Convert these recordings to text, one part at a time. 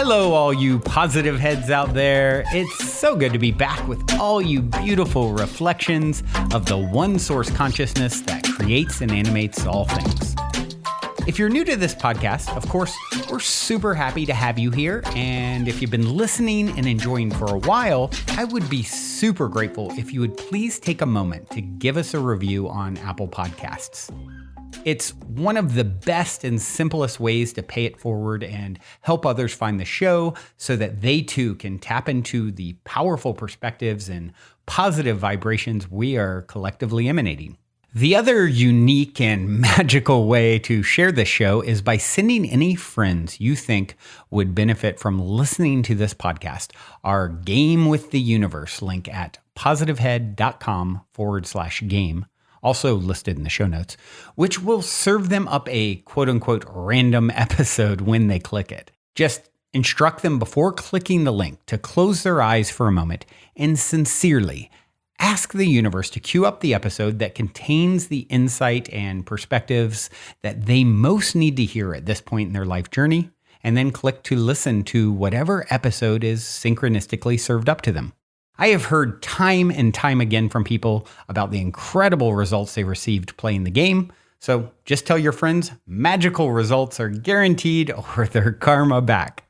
Hello, all you positive heads out there. It's so good to be back with all you beautiful reflections of the one source consciousness that creates and animates all things. If you're new to this podcast, of course, we're super happy to have you here. And if you've been listening and enjoying for a while, I would be super grateful if you would please take a moment to give us a review on Apple Podcasts. It's one of the best and simplest ways to pay it forward and help others find the show so that they too can tap into the powerful perspectives and positive vibrations we are collectively emanating. The other unique and magical way to share this show is by sending any friends you think would benefit from listening to this podcast our Game with the Universe link at positivehead.com/game. Also listed in the show notes, which will serve them up a quote-unquote random episode when they click it. Just instruct them before clicking the link to close their eyes for a moment and sincerely ask the universe to cue up the episode that contains the insight and perspectives that they most need to hear at this point in their life journey, and then click to listen to whatever episode is synchronistically served up to them. I have heard time and time again from people about the incredible results they received playing the game. So just tell your friends magical results are guaranteed or their karma back.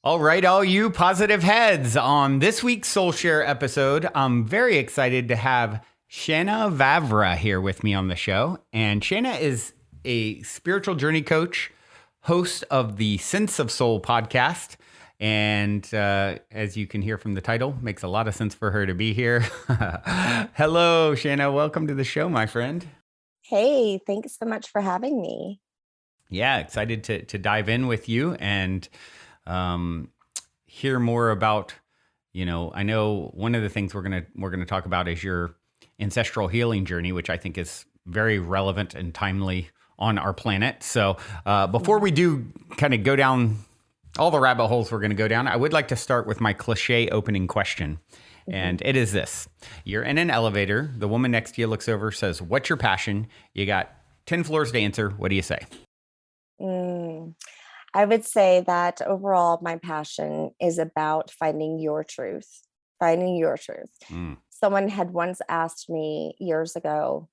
All right, all you positive heads. On this week's Soul Share episode, I'm very excited to have Shanna Vavra here with me on the show. And Shanna is a spiritual journey coach, host of the Sense of Soul podcast. And as you can hear from the title, makes a lot of sense for her to be here. Hello, Shanna. Welcome to the show, my friend. Hey, thanks so much for having me. Yeah, excited to dive in with you and hear more about, I know one of the things we're gonna talk about is your ancestral healing journey, which I think is very relevant and timely on our planet. So before we do kind of go down all the rabbit holes we're going to go down, I would like to start with my cliche opening question. Mm-hmm. And it is this. You're in an elevator. The woman next to you looks over, says, "What's your passion?" You got 10 floors to answer. What do you say? I would say that overall, my passion is about finding your truth. Finding your truth. Someone had once asked me years ago,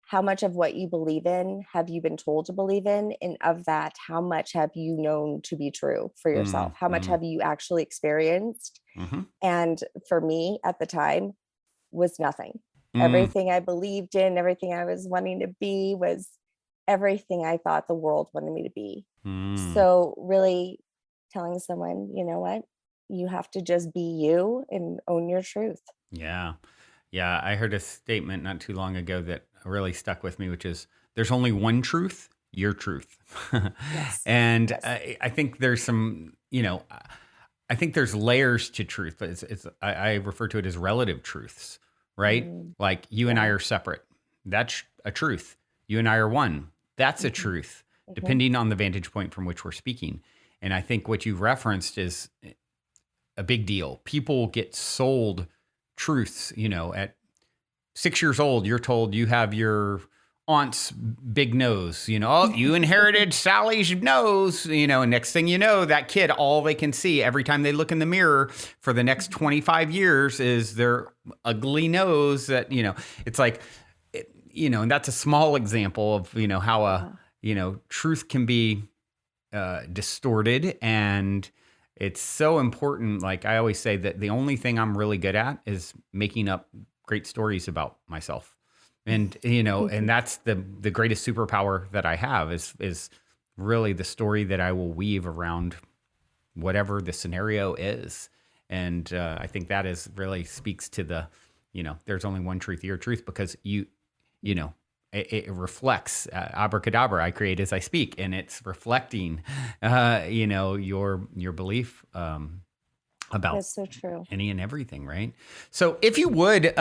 how much of what you believe in have you been told to believe in? And of that, how much have you known to be true for yourself? How much have you actually experienced? And for me at the time was nothing. Everything I believed in, everything I was wanting to be was everything I thought the world wanted me to be. So really telling someone, you know what, you have to just be you and own your truth. Yeah. Yeah. I heard a statement not too long ago that really stuck with me, which is there's only one truth, your truth. Yes. And Yes. I think there's some, I think there's layers to truth, but I refer to it as relative truths, right? Like you and I are separate. That's a truth. You and I are one. That's a truth, depending on the vantage point from which we're speaking. And I think what you referenced is a big deal. People get sold truths, at 6 years old, you're told you have your aunt's big nose, you inherited Sally's nose, and next thing you know, that kid, all they can see every time they look in the mirror for the next 25 years is their ugly nose that, it's like, and that's a small example of, how truth can be distorted. And it's so important. Like I always say that the only thing I'm really good at is making up great stories about myself. And, and that's the greatest superpower that I have is really the story that I will weave around whatever the scenario is. And I think that is really speaks to the, there's only one truth, your truth, because it reflects abracadabra. I create as I speak, and it's reflecting, your belief about That's so true. Any and everything, right? So if you would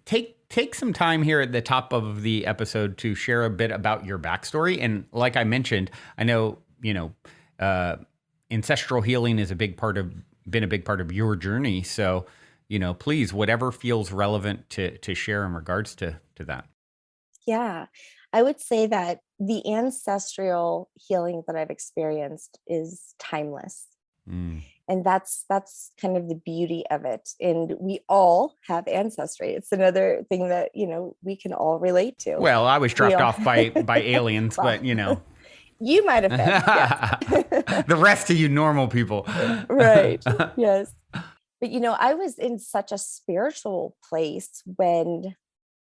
take some time here at the top of the episode to share a bit about your backstory. And like I mentioned, I know, ancestral healing is been a big part of your journey. So, please, whatever feels relevant to share in regards to that. Yeah. I would say that the ancestral healing that I've experienced is timeless. Mm. And that's kind of the beauty of it. And we all have ancestry. It's another thing that, we can all relate to. Well, I was We dropped all off by aliens, well, but you know. you might have been, yes. The rest of you normal people. Right. Yes. But I was in such a spiritual place when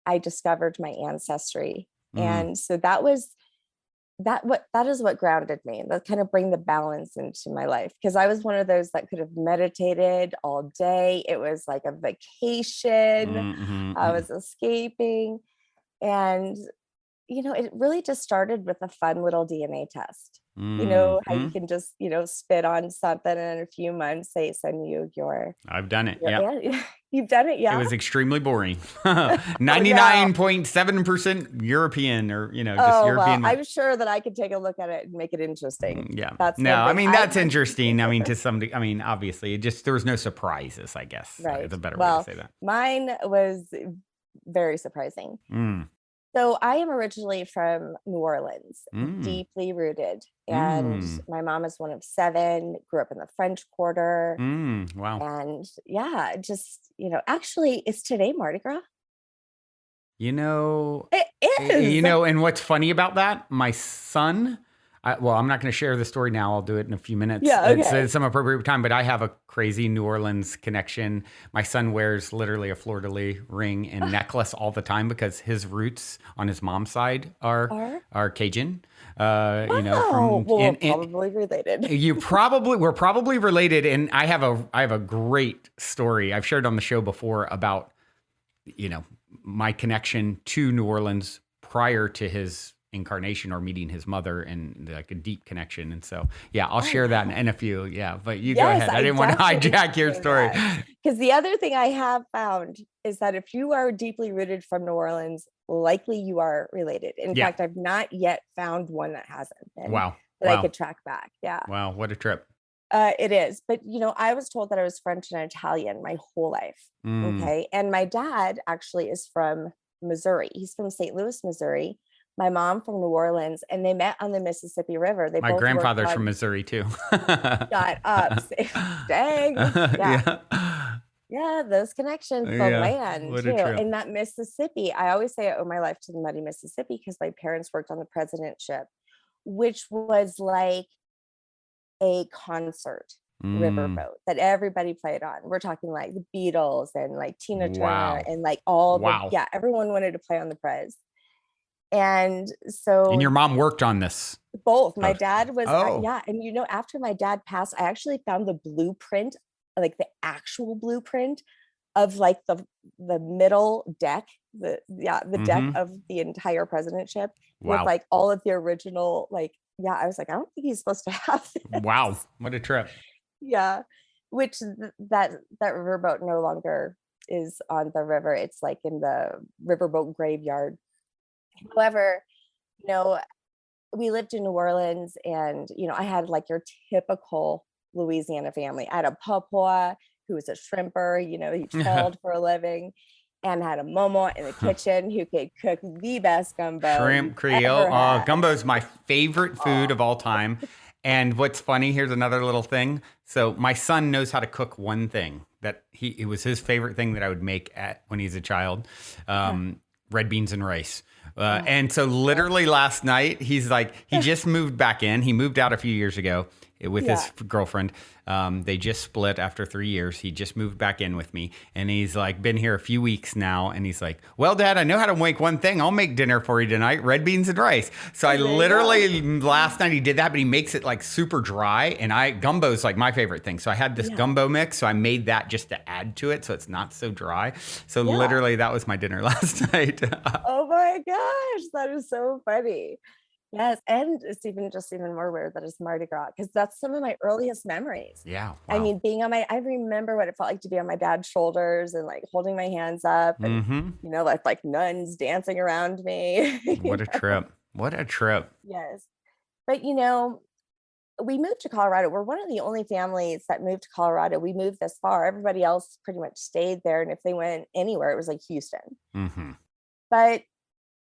I discovered my ancestry. Mm. And so that is what grounded me. That kind of bring the balance into my life, because I was one of those that could have meditated all day. It was like a vacation. I was escaping. And it really just started with a fun little DNA test. How you can just, spit on something and in a few months they send you your. I've done it. Yeah. You've done it. Yeah. It was extremely boring. Oh, 99.7% European or, just well, European. I'm sure that I could take a look at it and make it interesting. Yeah. That's no, I mean, that's I interesting. I mean, to some degree, I mean, obviously, there was no surprises, I guess. Right. It's a better way Well, to say that. mine was very surprising. So I am originally from New Orleans, deeply rooted. And my mom is one of 7, grew up in the French Quarter. Wow. And yeah, just, actually, is today Mardi Gras? It is. And what's funny about that, my son, I'm not going to share the story now. I'll do it in a few minutes. Yeah, okay. It's some appropriate time, but I have a crazy New Orleans connection. My son wears literally a fleur-de-lis ring and necklace all the time because his roots on his mom's side are Cajun. We're probably related. We're probably related. And I have a great story I've shared on the show before about, my connection to New Orleans prior to his incarnation or meeting his mother, and like a deep connection. And so, yeah, I'll share that in a few. Yeah, but you go ahead. I didn't want to hijack your story. Because the other thing I have found is that if you are deeply rooted from New Orleans, likely you are related. In fact, I've not yet found one that hasn't been. Wow. That I could track back. Yeah. Wow. What a trip. It is. But, I was told that I was French and Italian my whole life. Okay. And my dad actually is from Missouri. He's from St. Louis, Missouri. My mom from New Orleans, and they met on the Mississippi River. My grandfather's from Missouri too. Got up. Dang. Yeah, those connections, the land too. And that Mississippi, I always say I owe my life to the muddy Mississippi because my parents worked on the presidentship, which was like a concert riverboat that everybody played on. We're talking like the Beatles and like Tina Turner and like everyone wanted to play on the Prez. And so. And your mom worked on this? Both. My dad was, and after my dad passed, I actually found the blueprint, like the actual blueprint of like the middle deck, the deck of the entire presidentship with like all of the original, I was like, I don't think he's supposed to have this. Wow. What a trip. Yeah. Which that riverboat no longer is on the river. It's like in the riverboat graveyard. However, we lived in New Orleans and, I had like your typical Louisiana family. I had a papa who was a shrimper, he trolled for a living, and had a momo in the kitchen who could cook the best gumbo. Shrimp Creole. Gumbo is my favorite food of all time. And what's funny, here's another little thing. So my son knows how to cook one thing that it was his favorite thing that I would make when he's a child. Red beans and rice. And so literally last night, he's like, he just moved back in. He moved out a few years ago with his girlfriend. They just split after 3 years. He just moved back in with me. And he's like, been here a few weeks now. And he's like, well, Dad, I know how to make one thing. I'll make dinner for you tonight. Red beans and rice. So I literally, last night he did that, but he makes it like super dry. And gumbo's like my favorite thing. So I had this gumbo mix. So I made that just to add to it. So it's not so dry. So literally that was my dinner last night. Oh my gosh. That is so funny. Yes, and it's even more weird that it's Mardi Gras because that's some of my earliest memories. Yeah, wow. I mean, I remember what it felt like to be on my dad's shoulders and like holding my hands up, and like nuns dancing around me. What a trip! What a trip! Yes, but we moved to Colorado. We're one of the only families that moved to Colorado. We moved this far. Everybody else pretty much stayed there, and if they went anywhere, it was like Houston. But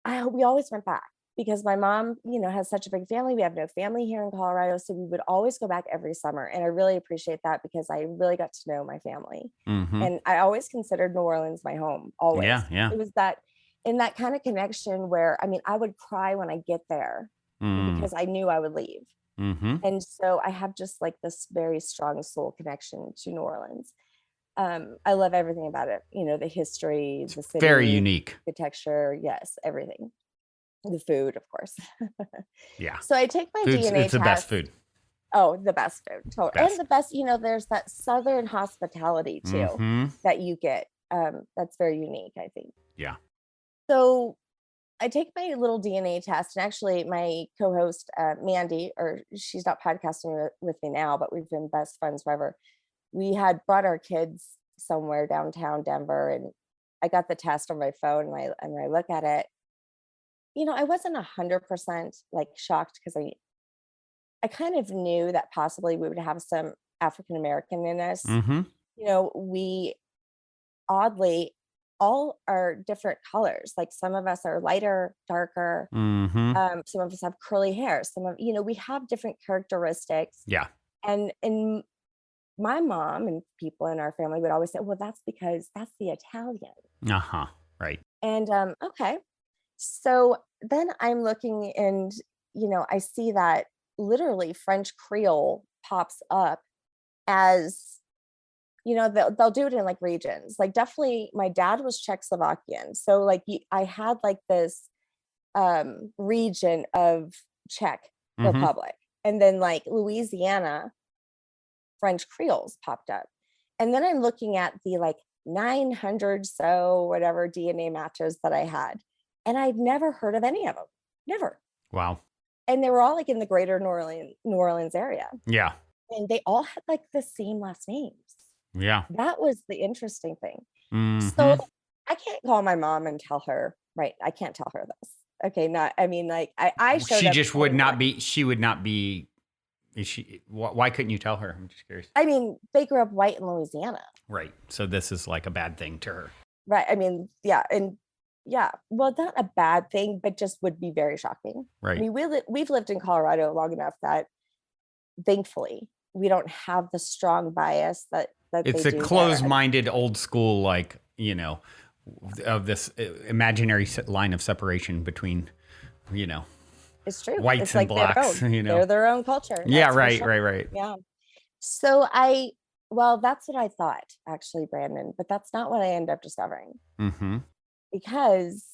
we always went back because my mom, has such a big family. We have no family here in Colorado. So we would always go back every summer. And I really appreciate that because I really got to know my family. Mm-hmm. And I always considered New Orleans my home, always. Yeah, yeah. It was that in that kind of connection where, I would cry when I get there because I knew I would leave. Mm-hmm. And so I have just like this very strong soul connection to New Orleans. I love everything about it. The history, the city, Very unique. the texture. Yes, everything. The food, of course. Yeah. So I take my Food's, DNA it's the best food. Oh, the best food. Totally. Best. And the best, there's that Southern hospitality too that you get. That's very unique, I think. Yeah. So I take my little DNA test, and actually my co-host, Mandy, or she's not podcasting with me now, but we've been best friends forever. We had brought our kids somewhere downtown Denver, and I got the test on my phone, and I look at it. I wasn't 100% like shocked because I kind of knew that possibly we would have some African American in us. Mm-hmm. We oddly all are different colors. Like some of us are lighter, darker. Mm-hmm. Some of us have curly hair. Some of we have different characteristics. Yeah. And my mom and people in our family would always say, well, that's because that's the Italian. Uh-huh. Right. And okay. So then I'm looking and, I see that literally French Creole pops up as, they'll do it in like regions. Like definitely my dad was Czechoslovakian. So like I had like this region of Czech Republic. And then like Louisiana, French Creoles popped up. And then I'm looking at the like 900 so whatever DNA matches that I had. And I'd never heard of any of them. Never. Wow. And they were all like in the greater New Orleans area. Yeah. And they all had like the same last names. Yeah. That was the interesting thing. Mm-hmm. So I can't call my mom and tell her, right? I can't tell her this. Okay. I showed she up just would not be, she would not be, is she, why couldn't you tell her? I'm just curious. They grew up white in Louisiana. Right. So this is like a bad thing to her. Right. Yeah. And yeah, well, not a bad thing, but just would be very shocking. Right. We've lived in Colorado long enough that thankfully we don't have the strong bias that it's a closed-minded old school, like, of this imaginary line of separation between, it's true. Whites it's and like blacks, they're their own culture. Yeah. Right. Yeah. So that's what I thought actually, Brandon, but that's not what I ended up discovering. Mm-hmm. Because,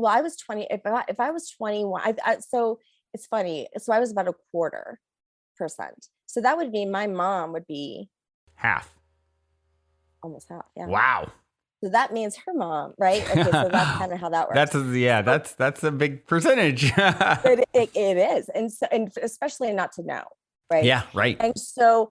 I was 20, if I was 21, so it's funny. So I was about 0.25%. So that would mean my mom would be half. Almost half. Yeah. Wow. So that means her mom, right? Okay. So that's kind of how that works. That's a big percentage. It is. And especially not to know. Right. Yeah. Right. And so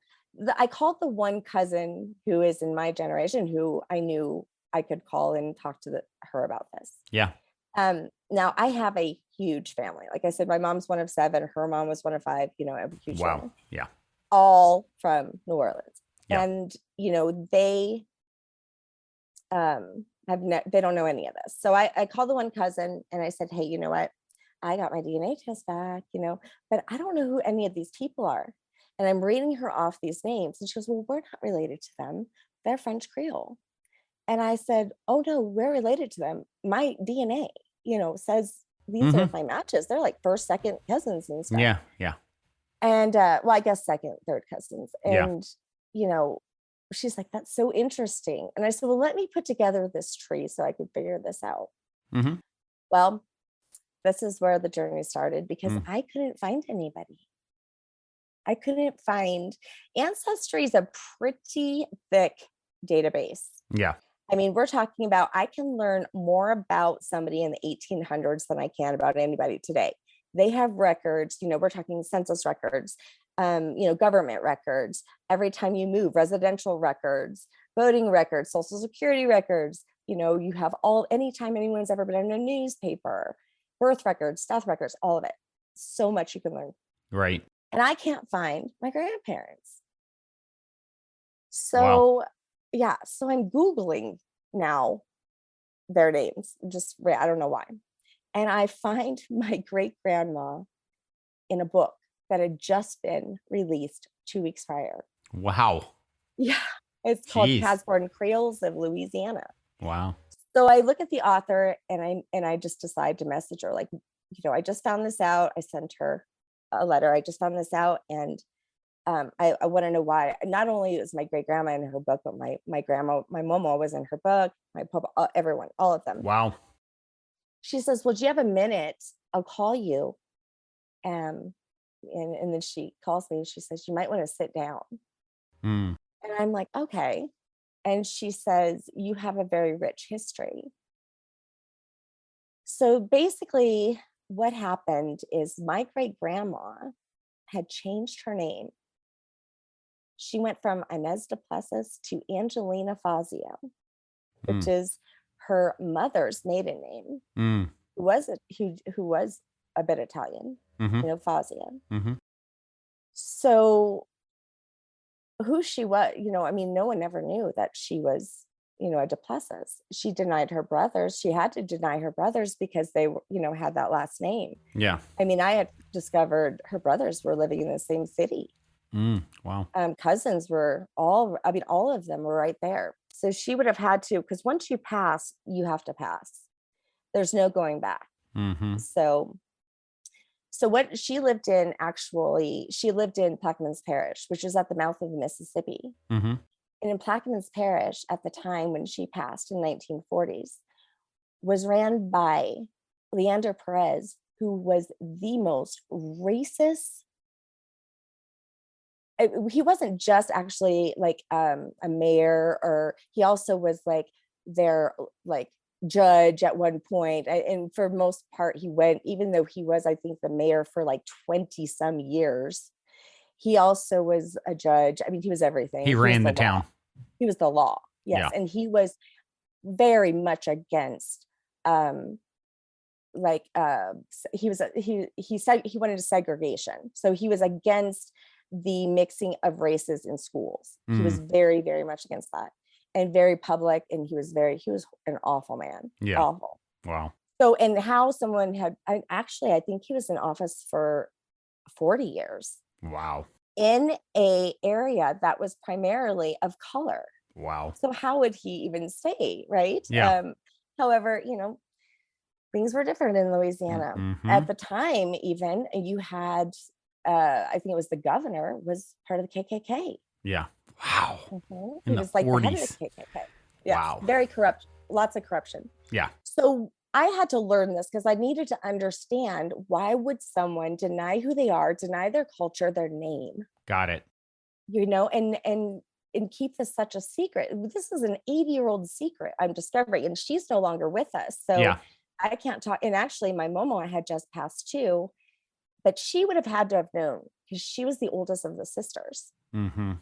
I called the one cousin who is in my generation who I knew I could call and talk to her about this. Yeah. Now I have a huge family. Like I said, my mom's one of 7. Her mom was one of 5. I have a huge family. Yeah. All from New Orleans. Yeah. And, they they don't know any of this. So I called the one cousin and I said, hey, you know what? I got my DNA test back, but I don't know who any of these people are. And I'm reading her off these names. And she goes, well, we're not related to them. They're French Creole. And I said, oh no, we're related to them. My DNA, says these are my matches. They're like first, second cousins and stuff. Yeah. Yeah. And I guess second, third cousins. And, yeah. She's like, that's so interesting. And I said, well, let me put together this tree so I could figure this out. Mm-hmm. Well, this is where the journey started because I couldn't find anybody. I couldn't find. Ancestry is a pretty thick database. Yeah. We're talking about, I can learn more about somebody in the 1800s than I can about anybody today. They have records, we're talking census records, government records, every time you move, residential records, voting records, social security records, you have anytime anyone's ever been in a newspaper, birth records, death records, all of it. So much you can learn. Right. And I can't find my grandparents. So, yeah. So I'm Googling now their names. I don't know why. And I find my great grandma in a book that had just been released 2 weeks prior. Wow. Yeah. It's called Jeez. Casborn Creoles of Louisiana. Wow. So I look at the author and I just decide to message her, like, I just found this out. I sent her a letter. I just found this out. And I want to know why. Not only is my great grandma in her book, but my grandma, my momo was in her book, my papa, everyone, all of them. Wow. She says, well, do you have a minute? I'll call you. And then she calls me and she says, you might want to sit down. Mm. And I'm like, okay. And she says, you have a very rich history. So basically, what happened is my great grandma had changed her name. She went from Inez de Plessis to Angelina Fazio, which is her mother's maiden name, who was a bit Italian, Fazio. Mm-hmm. So who she was, I mean, no one ever knew that she was, a de Plessis. She denied her brothers. She had to deny her brothers because they, had that last name. Yeah. I mean, I had discovered her brothers were living in the same city. Wow. Cousins were all of them were right there. So she would have had to, because once you pass, you have to pass. There's no going back. Mm-hmm. So what she lived in Plaquemines Parish, which is at the mouth of the Mississippi. Mm-hmm. And in Plaquemines Parish at the time when she passed in 1940s was ran by Leander Perez, who was the most racist. He wasn't just actually like a mayor, or he also was like their like judge at one point. And for most part, he went, even though he was, I think, the mayor for like 20 some years, he also was a judge. I mean, he was everything. He ran the town. He was the law. Yes. Yeah. And he was very much against, he said he wanted a segregation. So he was against the mixing of races in schools. He was very, very much against that, and very public. And he was an awful man. Yeah. Awful. Wow. So, and how someone I think he was in office for 40 years. Wow. In a area that was primarily of color. Wow. So how would he even stay, right? Yeah. However, things were different in Louisiana. Mm-hmm. At the time, even, you had, I think it was the governor was part of the KKK. Yeah. Wow. Mm-hmm. In He the was like 40s. the head of the KKK. Yes. Wow. Very corrupt, lots of corruption. Yeah. So I had to learn this because I needed to understand, why would someone deny who they are, deny their culture, their name? Got it. And keep this such a secret. This is an 80-year-old secret I'm discovering, and she's no longer with us. So yeah. I can't talk. And actually, my momo had just passed too, but she would have had to have known because she was the oldest of the sisters. Mm-hmm.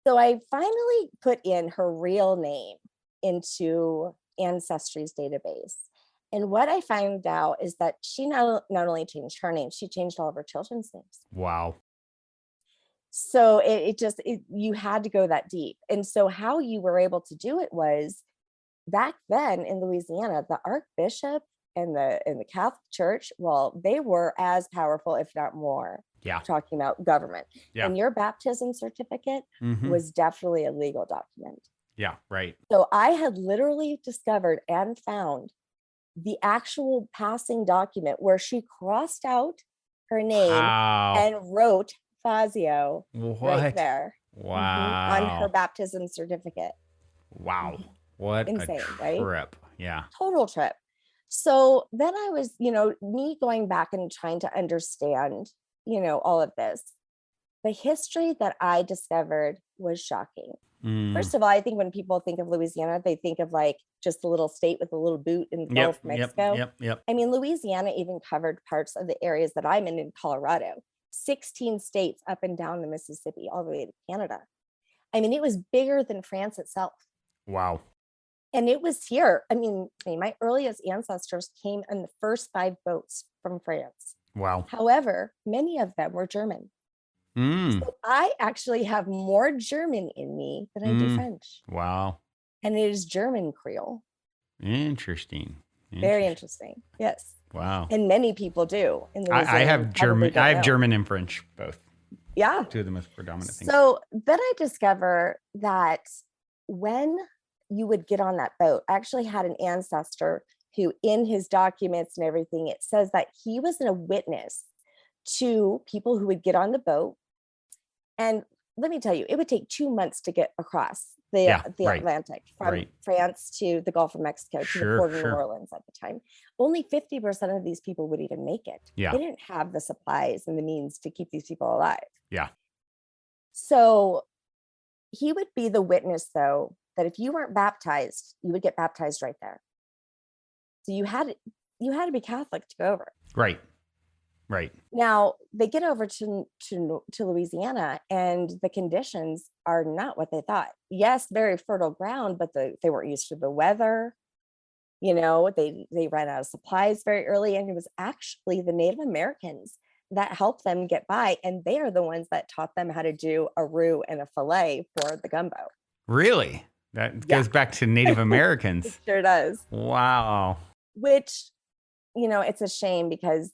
So I finally put in her real name into Ancestry's database. And what I found out is that she not only changed her name, she changed all of her children's names. Wow. So you had to go that deep. And so how you were able to do it was, back then in Louisiana, the Archbishop and the Catholic Church, well, they were as powerful, if not more. Yeah. Talking about government. Yeah. And your baptism certificate was definitely a legal document. Yeah, right. So I had literally discovered and found the actual passing document where she crossed out her name and wrote Fazio right there. Wow. On her baptism certificate. Wow. What insane, a trip. Right? Yeah. Total trip. So then I was, me going back and trying to understand, all of this. The history that I discovered was shocking. First of all, I think when people think of Louisiana, they think of like just a little state with a little boot in the Gulf of Mexico. Yep. I mean, Louisiana even covered parts of the areas that I'm in Colorado, 16 states up and down the Mississippi, all the way to Canada. I mean, it was bigger than France itself. Wow. And it was here. I mean, my earliest ancestors came on the first 5 boats from France. Wow. However, many of them were German. So I actually have more German in me than I do French. Wow. And it is German Creole. Interesting. Very interesting. Yes. Wow. And many people do in I Louisiana. have German. I have German and French both. Yeah. Two of the most predominant things. So then I discover that when you would get on that boat, I actually had an ancestor who, in his documents and everything, it says that he was a witness to people who would get on the boat. And let me tell you, it would take 2 months to get across the Atlantic from France to the Gulf of Mexico to the port of New Orleans at the time. Only 50% of these people would even make it. Yeah. They didn't have the supplies and the means to keep these people alive. Yeah. So he would be the witness, though, that if you weren't baptized, you would get baptized right there. So you had to be Catholic to go over. Right. Right. Now they get over to Louisiana, and the conditions are not what they thought. Yes, very fertile ground, but they weren't used to the weather. You know, they ran out of supplies very early, and it was actually the Native Americans that helped them get by, and they are the ones that taught them how to do a roux and a fillet for the gumbo. Really? That goes back to Native Americans. It sure does. Wow. Which, you know, it's a shame because,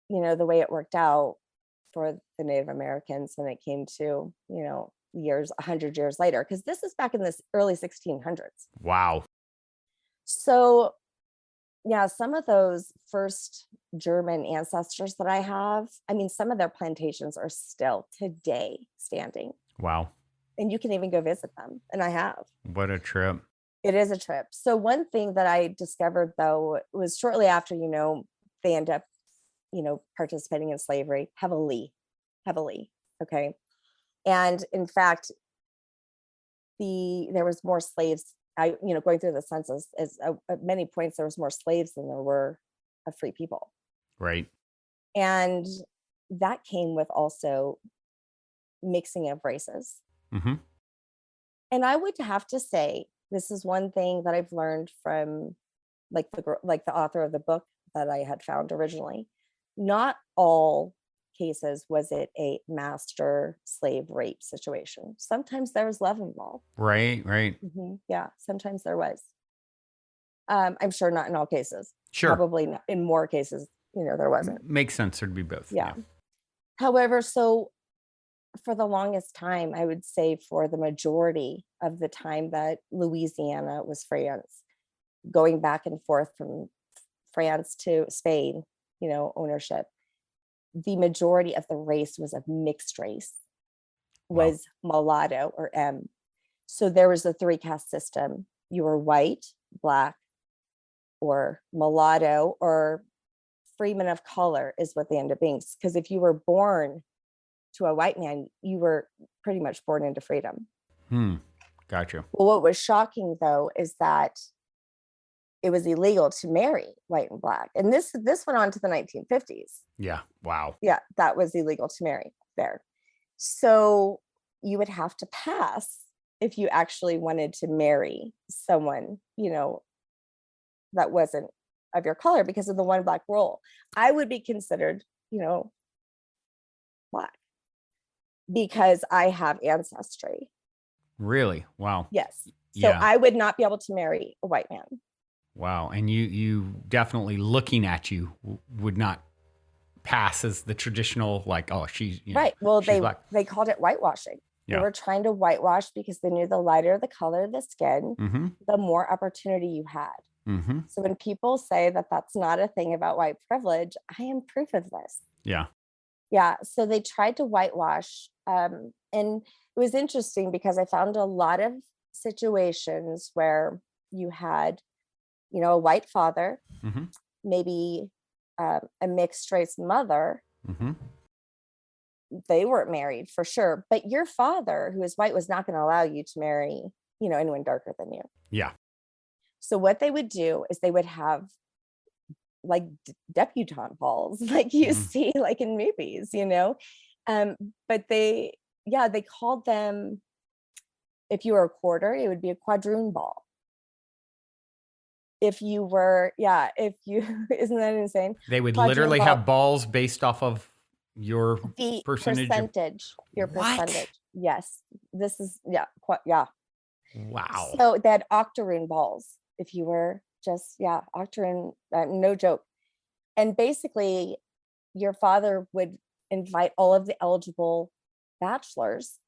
you know, the way it worked out for the Native Americans when it came to, you know, 100 years later, because this is back in this early 1600s. Wow. So, yeah, some of those first German ancestors that I have, I mean, some of their plantations are still today standing. Wow. And you can even go visit them. And I have. What a trip. It is a trip. So one thing that I discovered, though, was shortly after, you know, they end up, you know, participating in slavery heavily. Okay. And in fact, there was more slaves. Going through the census, at many points there was more slaves than there were of free people. Right. And that came with also mixing of races. Mm-hmm. And I would have to say, this is one thing that I've learned from like the author of the book that I had found originally. Not all cases was it a master slave rape situation. Sometimes there was love involved. Right. Mm-hmm. Yeah, sometimes there was. I'm sure not in all cases. Sure. Probably not, in more cases, you know, there wasn't. Makes sense. There'd be both. Yeah. However, so for the longest time, I would say for the majority of the time that Louisiana was France, going back and forth from France to Spain, you know, ownership, the majority of the race was a mixed race, was mulatto or M. So there was a 3-caste system. You were white, black, or mulatto, or freeman of color is what they end up being. Because if you were born to a white man, you were pretty much born into freedom. Gotcha. Well, what was shocking, though, is that it was illegal to marry white and black. And this went on to the 1950s. Yeah. Wow. Yeah, that was illegal to marry there. So you would have to pass if you actually wanted to marry someone, you know, that wasn't of your color because of the one black rule. I would be considered, you know, black because I have ancestry. Really? Wow. Yes. So I would not be able to marry a white man. Wow. And you definitely, looking at you, would not pass as the traditional, like, oh, she's, you know, right. Well, black. They called it whitewashing. Yeah. They were trying to whitewash because they knew the lighter the color of the skin, mm-hmm. the more opportunity you had. Mm-hmm. So when people say that that's not a thing about white privilege, I am proof of this. Yeah. Yeah. So they tried to whitewash. And it was interesting because I found a lot of situations where you had, you know, a white father, mm-hmm. maybe a mixed race mother. Mm-hmm. They weren't married for sure, but your father, who is white, was not going to allow you to marry, you know, anyone darker than you. Yeah. So what they would do is they would have like debutante balls, like you see, like in movies, you know. But they called them, if you were a quarter, it would be a quadroon ball. If you were, isn't that insane? They would literally have balls based off of your the percentage. Your percentage. Yes. This is, Wow. So they had octoroon balls. If you were just, octoroon, no joke. And basically, your father would invite all of the eligible bachelors,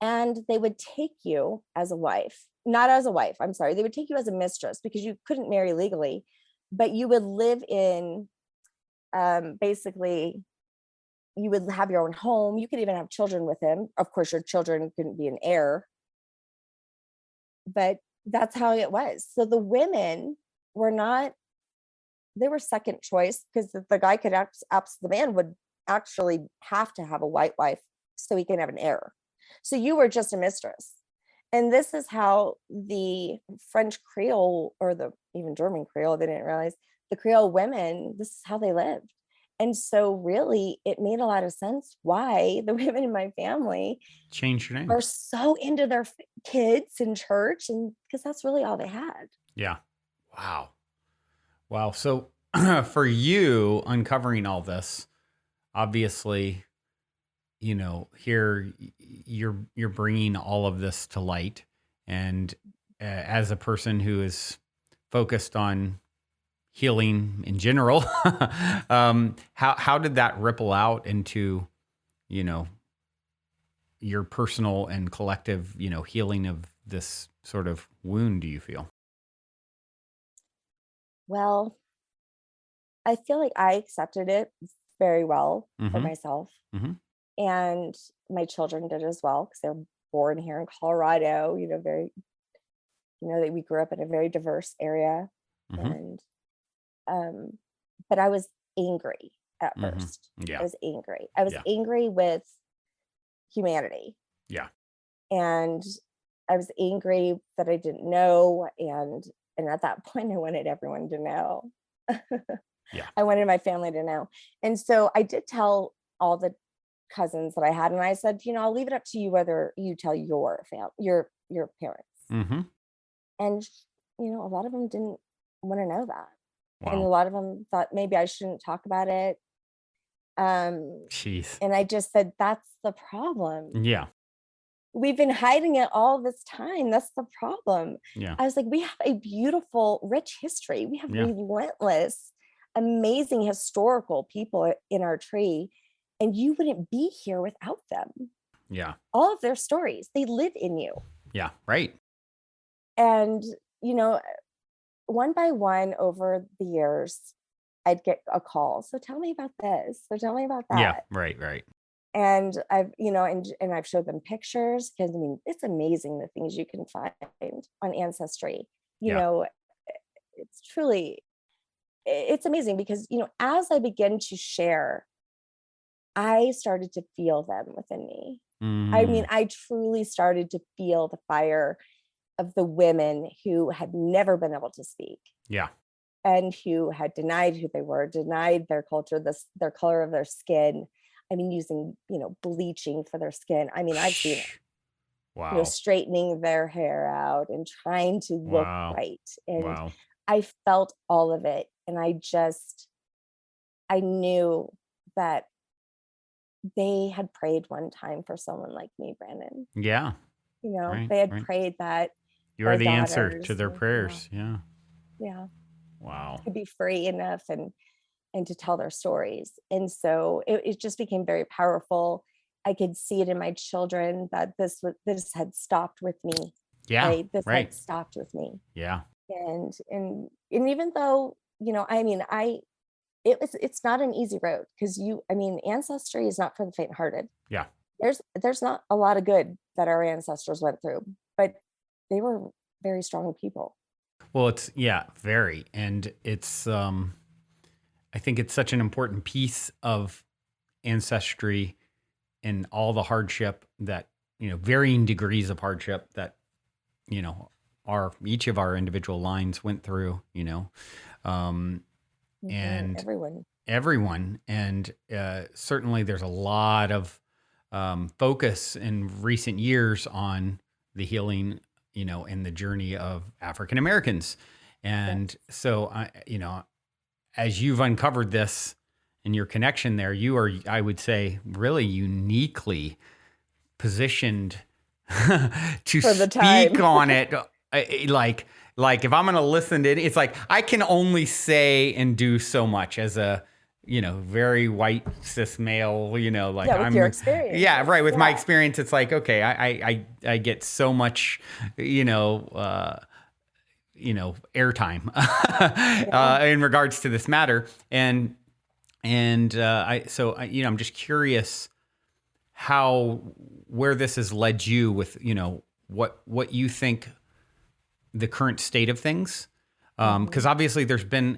and they would take you as a wife, not as a wife, I'm sorry, they would take you as a mistress because you couldn't marry legally, but you would live in, basically, you would have your own home. You could even have children with him. Of course, your children couldn't be an heir, but that's how it was. So the women were not, they were second choice because the guy could the man would actually have to have a white wife so he can have an heir. So you were just a mistress. And this is how the French Creole, or the even German Creole, they didn't realize, the Creole women, this is how they lived. And so really it made a lot of sense why the women in my family Change your name. are so into their kids in church, and because that's really all they had. Yeah. Wow. Wow. So for you, uncovering all this, obviously, you know, here you're bringing all of this to light, and as a person who is focused on healing in general, how did that ripple out into, you know, your personal and collective, you know, healing of this sort of wound, do you feel? Well, I feel like I accepted it very well for Mm-hmm. myself, Mm-hmm. and my children did as well because they're born here in Colorado, you know, very, you know, that we grew up in a very diverse area. Mm-hmm. And but I was angry at Mm-hmm. first. Yeah. I was angry. I was Yeah. angry with humanity. Yeah. And I was angry that I didn't know. And at that point I wanted everyone to know. Yeah. I wanted my family to know. And so I did tell all the cousins that I had, and I said, you know, I'll leave it up to you whether you tell your family, your parents. Mm-hmm. And you know, a lot of them didn't want to know that. Wow. And a lot of them thought maybe I shouldn't talk about it. Jeez. And I just said, that's the problem. Yeah. We've been hiding it all this time. That's the problem. Yeah. I was like, we have a beautiful, rich history. We have relentless, amazing historical people in our tree, and you wouldn't be here without them. Yeah. All of their stories, they live in you. Yeah. Right. And, you know, one by one over the years, I'd get a call. So tell me about this. So tell me about that. Yeah. Right. Right. And I've, you know, and I've showed them pictures, because I mean, it's amazing the things you can find on Ancestry. You know, it's truly, it's amazing because, you know, as I begin to share, I started to feel them within me. I mean, I truly started to feel the fire of the women who had never been able to speak. Yeah. And who had denied who they were, denied their culture, their color of their skin. I mean, using, you know, bleaching for their skin. I mean, I've seen it. Wow. You know, straightening their hair out and trying to look right. And I felt all of it. And I knew that they had prayed one time for someone like me, Brandon. Yeah. You know, they had prayed that you are the answer to their prayers. Yeah. Yeah. Wow. To be free enough and to tell their stories. And so it just became very powerful. I could see it in my children that this had stopped with me. Yeah. Right? This had stopped with me. Yeah. And even though, you know, I mean, it's not an easy road, because Ancestry is not for the faint-hearted. Yeah. There's not a lot of good that our ancestors went through, but they were very strong people. Well, it's very. And it's I think it's such an important piece of Ancestry and all the hardship that, you know, varying degrees of hardship that, you know, each of our individual lines went through, you know, and everyone. And certainly there's a lot of focus in recent years on the healing, you know, and the journey of African Americans. And so, you know, as you've uncovered this and your connection there, you are, I would say, really uniquely positioned to speak on it. Like, Like if I'm going to listen to it, it's like I can only say and do so much as a, very white cis male, like Yeah, with your experience. yeah, right. With my Yeah. experience, it's like, okay, I get so much, airtime Yeah. in regards to this matter. I'm just curious where this has led you with, what you think the current state of things. Because obviously there's been,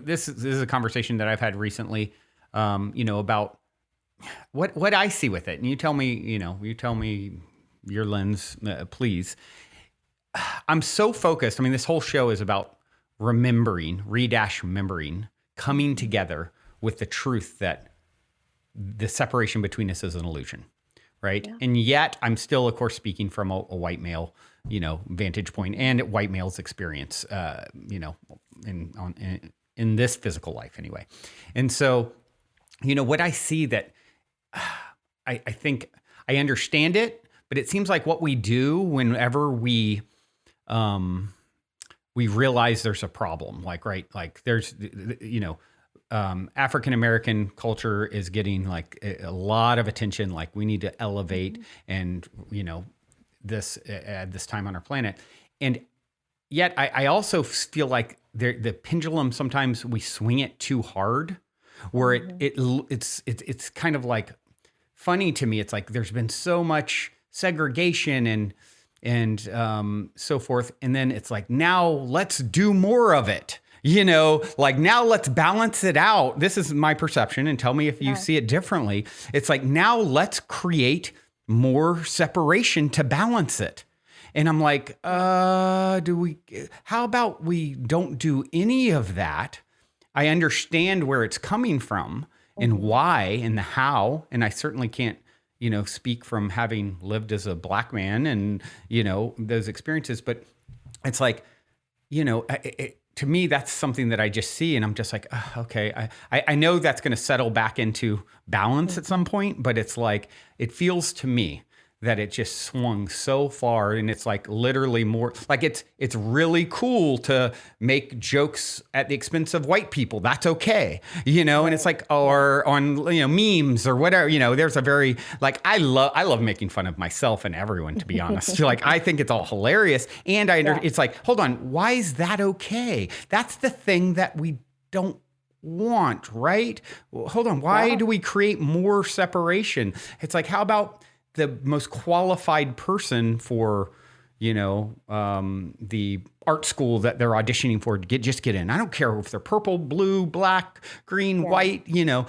this is a conversation that I've had recently, about what I see with it. And you tell me, your lens, please. I'm so focused. I mean, this whole show is about remembering, coming together with the truth that the separation between us is an illusion, right? Yeah. And yet I'm still, of course, speaking from a white male, vantage point and white male's experience, in this physical life anyway. And so, what I see that I think I understand it, but it seems like what we do whenever we realize there's a problem, like, right, like there's, African American culture is getting like a lot of attention. Like we need to elevate, and this at this time on our planet, and yet I also feel like the pendulum sometimes we swing it too hard, where it's kind of like funny to me. It's like there's been so much segregation and so forth, and then it's like now let's do more of it. Like now let's balance it out. This is my perception, and tell me if you see it differently. It's like now let's create more separation to balance it. And I'm like, how about we don't do any of that? I understand where it's coming from and why and the how. And I certainly can't, speak from having lived as a black man and, those experiences. But it's like, to me, that's something that I just see, and I'm just like, okay, I know that's going to settle back into balance at some point, but it's like, it feels to me that it just swung so far, and it's like literally more like it's really cool to make jokes at the expense of white people. That's okay, and it's like, or on memes or whatever. There's a very like I love making fun of myself and everyone, to be honest. Like I think it's all hilarious, and it's like, hold on, why is that okay? That's the thing that we don't want, right? Hold on, why do we create more separation? It's like, how about the most qualified person for, the art school that they're auditioning for to just get in. I don't care if they're purple, blue, black, green, white, and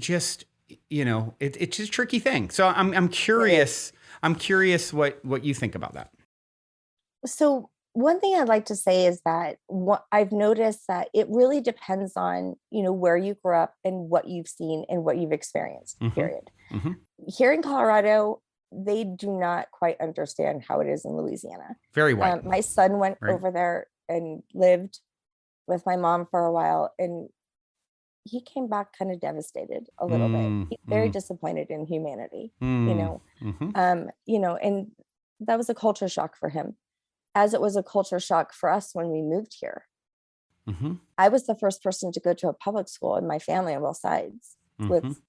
just, it's just a tricky thing. So I'm curious. I'm curious what you think about that. So one thing I'd like to say is that what I've noticed that it really depends on, where you grew up and what you've seen and what you've experienced, period. Here in Colorado, they do not quite understand how it is in Louisiana. Very white. My son went over there and lived with my mom for a while, and he came back kind of devastated a little bit. He's very disappointed in humanity, and that was a culture shock for him, as it was a culture shock for us when we moved here. I was the first person to go to a public school in my family on both sides with,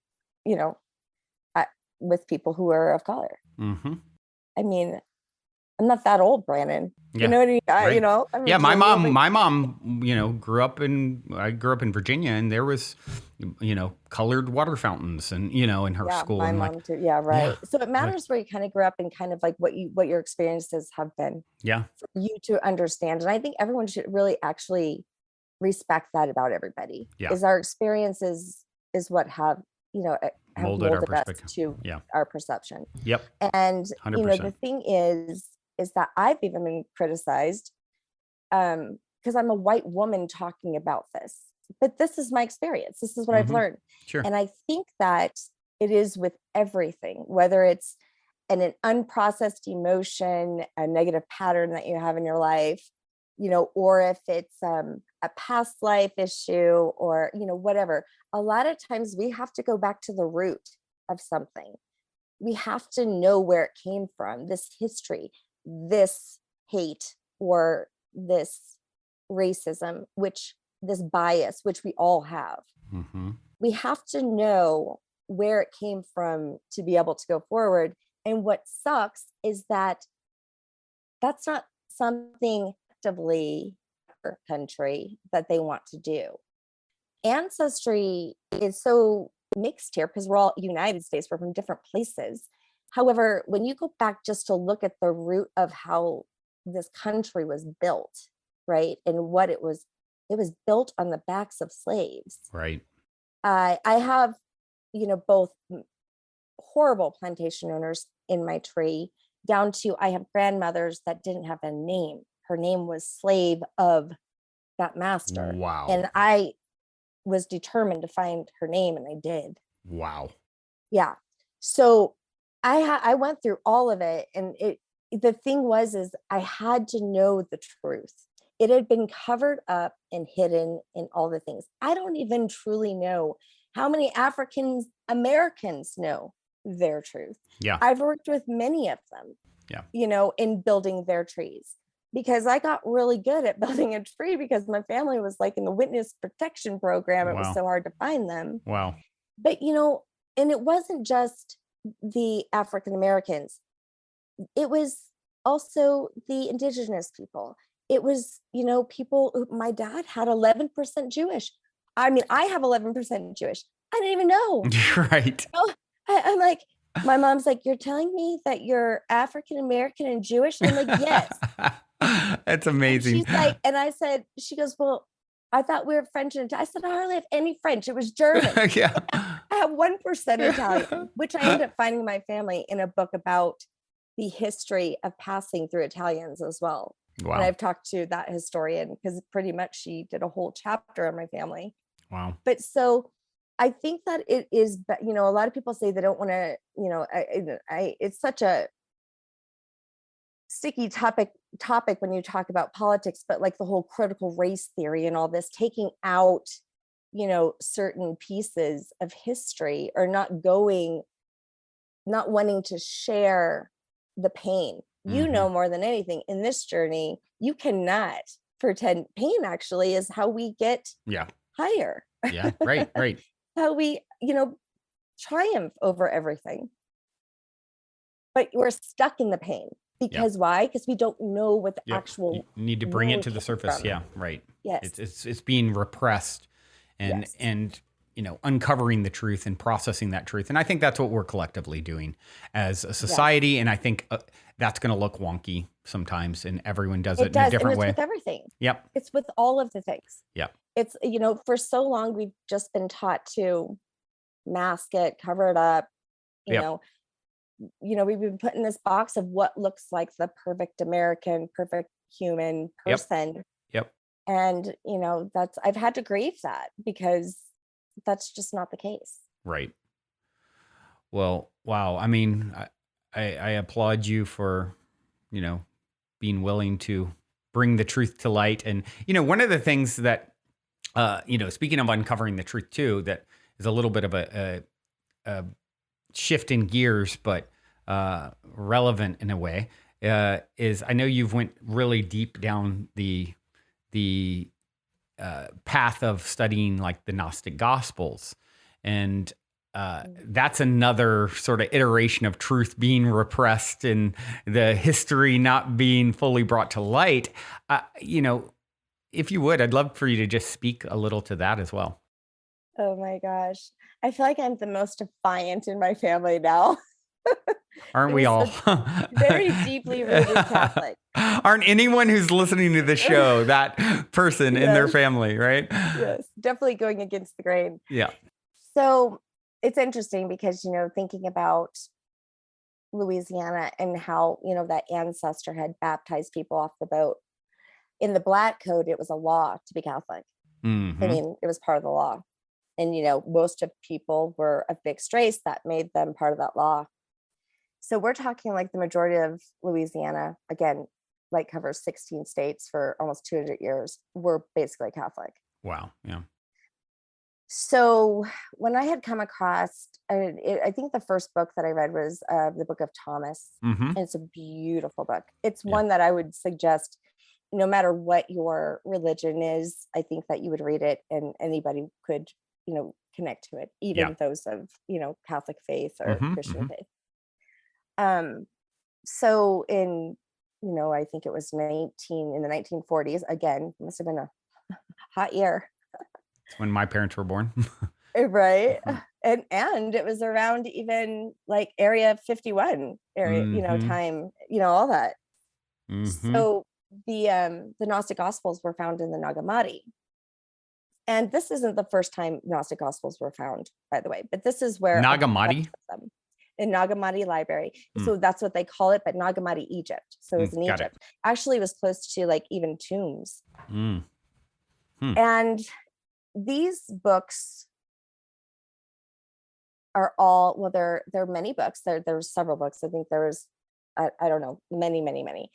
with people who are of color. I mean, I'm not that old, Brandon. You know what I mean? Right. My mom, grew up in Virginia, and there was, colored water fountains and, in her school. My and mom too. Yeah. Right. Yeah. So it matters where you kind of grew up and kind of like what your experiences have been. Yeah. For you to understand. And I think everyone should really actually respect that about everybody. Yeah. Is our experiences is what have molded us to our perception. Yep. And 100%. The thing is that I've even been criticized because I'm a white woman talking about this, but this is my experience. This is what I've learned. Sure. And I think that it is with everything, whether it's an unprocessed emotion, a negative pattern that you have in your life, or if it's a past life issue or, whatever. A lot of times we have to go back to the root of something. We have to know where it came from, this history, this hate, or this racism, this bias, which we all have. Mm-hmm. We have to know where it came from to be able to go forward. And what sucks is that that's not something actively our country that they want to do. Ancestry is so mixed here because we're all United States, we're from different places. However, when you go back just to look at the root of how this country was built, right, and what it was built on the backs of slaves. Right. I have, both horrible plantation owners in my tree, down to I have grandmothers that didn't have a name. Her name was slave of that master. Wow. And I was determined to find her name, and I did. Wow. Yeah. So I went through all of it, and the thing is I had to know the truth. It had been covered up and hidden in all the things. I don't even truly know how many African Americans know their truth. Yeah. I've worked with many of them. Yeah. In building their trees, because I got really good at building a tree because my family was like in the witness protection program. It was so hard to find them. Wow. But, and it wasn't just the African Americans. It was also the indigenous people. It was, people, my dad had 11% Jewish. I mean, I have 11% Jewish. I didn't even know. Right. I'm like, my mom's like, you're telling me that you're African American and Jewish? And I'm like, yes. That's amazing. And she's like, and I said, she goes, well, I thought we were French and Italian. I said, I hardly have any French. It was German. Yeah. I have 1% Italian, which I ended up finding my family in a book about the history of passing through Italians as well. Wow. And I've talked to that historian because pretty much she did a whole chapter on my family. Wow. But so I think that it is, a lot of people say they don't want to, it's such a sticky topic when you talk about politics, but like the whole critical race theory and all this, taking out, certain pieces of history, or not wanting to share the pain. Mm-hmm. More than anything in this journey, you cannot pretend pain actually is how we get higher. Yeah. Right. How we, triumph over everything. But we're stuck in the pain because why? Because we don't know what the actual. You need to bring it to the surface. From. Yeah. Right. Yes. It's being repressed, and uncovering the truth and processing that truth. And I think that's what we're collectively doing as a society. Yeah. And I think that's going to look wonky sometimes, and everyone does it in a different way. With everything. Yep. It's with all of the things. Yep. It's, for so long, we've just been taught to mask it, cover it up, you know, we've been put in this box of what looks like the perfect American, perfect human person. Yep. And, I've had to grieve that because that's just not the case. Right. Well, wow. I mean, I applaud you for, being willing to bring the truth to light. And, one of the things that, speaking of uncovering the truth too, that is a little bit of a shift in gears, but relevant in a way, is I know you've went really deep down the path of studying like the Gnostic Gospels, and that's another sort of iteration of truth being repressed and the history not being fully brought to light. If you would, I'd love for you to just speak a little to that as well. Oh my gosh. I feel like I'm the most defiant in my family now. Aren't we all? Very deeply rooted Catholic. Aren't anyone who's listening to the show that person in their family, right? Yes, definitely going against the grain. Yeah. So it's interesting because, thinking about Louisiana and how, that ancestor had baptized people off the boat. In the Black Code, it was a law to be Catholic. Mm-hmm. I mean, it was part of the law. And, most of people were of mixed race that made them part of that law. So we're talking like the majority of Louisiana, again, like covers 16 states for almost 200 years, were basically Catholic. Wow. Yeah. So when I had come across, I think the first book that I read was the Book of Thomas. Mm-hmm. And it's a beautiful book. It's one that I would suggest no matter what your religion is, I think that you would read it and anybody could, connect to it, even those of, Catholic faith or Christian faith. So in, I think it was in the 1940s, again, must have been a hot year. It's when my parents were born. Right. And it was around even like Area 51 area, time, all that. So the Gnostic Gospels were found in the Nag Hammadi. And this isn't the first time Gnostic Gospels were found, by the way, but this is where Nag Hammadi? The Nag Hammadi library. So that's what they call it, but Nag Hammadi, Egypt. So it's in Egypt. Actually, it was close to like even tombs. And these books are all, well, there are many books. There's several books. I think there was, I don't know, many.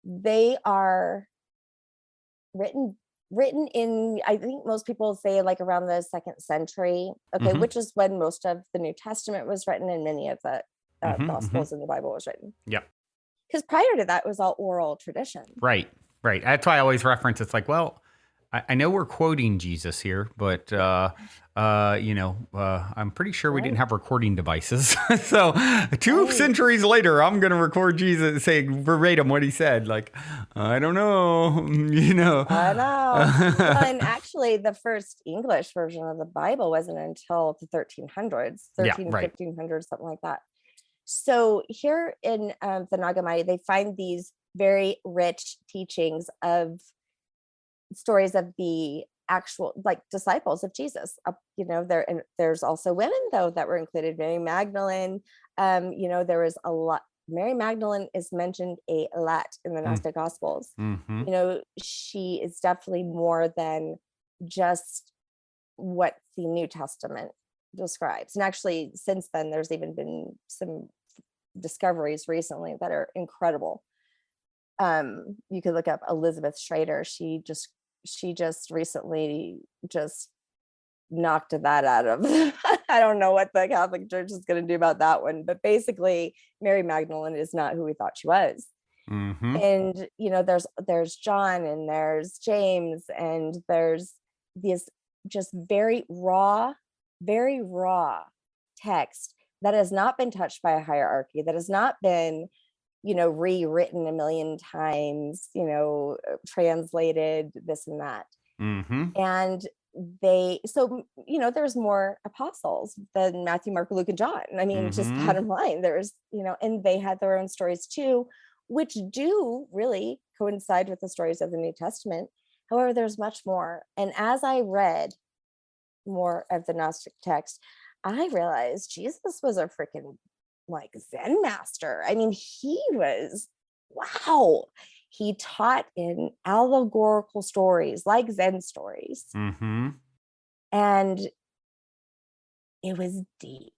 They are written in, I think most people say like around the 2nd century, which is when most of the New Testament was written and many of the Gospels in the Bible was written. Yep. Because prior to that, it was all oral tradition. Right. That's why I always reference, it's like, well, I know we're quoting Jesus here, but, I'm pretty sure we didn't have recording devices. So 2 centuries later, I'm going to record Jesus saying verbatim what he said. Like, I don't know, I know. Well, and actually, the first English version of the Bible wasn't until the 1500s, something like that. So here in the Nag Hammadi, they find these very rich teachings of stories of the actual like disciples of Jesus. There's also women though that were included. Mary Magdalene, there was a lot. Mary Magdalene is mentioned a lot in the Gnostic Gospels. She is definitely more than just what the New Testament describes. And actually, since then, there's even been some discoveries recently that are incredible. You could look up Elizabeth Schrader. She just recently just knocked that out of I don't know what the Catholic Church is going to do about that one, but basically Mary Magdalene is not who we thought she was. And there's John and there's James and there's this just very raw text that has not been touched by a hierarchy, that has not been rewritten a million times, translated this and that. And there's more apostles than Matthew, Mark, Luke, and John. I mean, just bottom line, there's, and they had their own stories too, which do really coincide with the stories of the New Testament. However, there's much more. And as I read more of the Gnostic text, I realized Jesus was a freaking like Zen master. I mean, he taught in allegorical stories like Zen stories. And it was deep,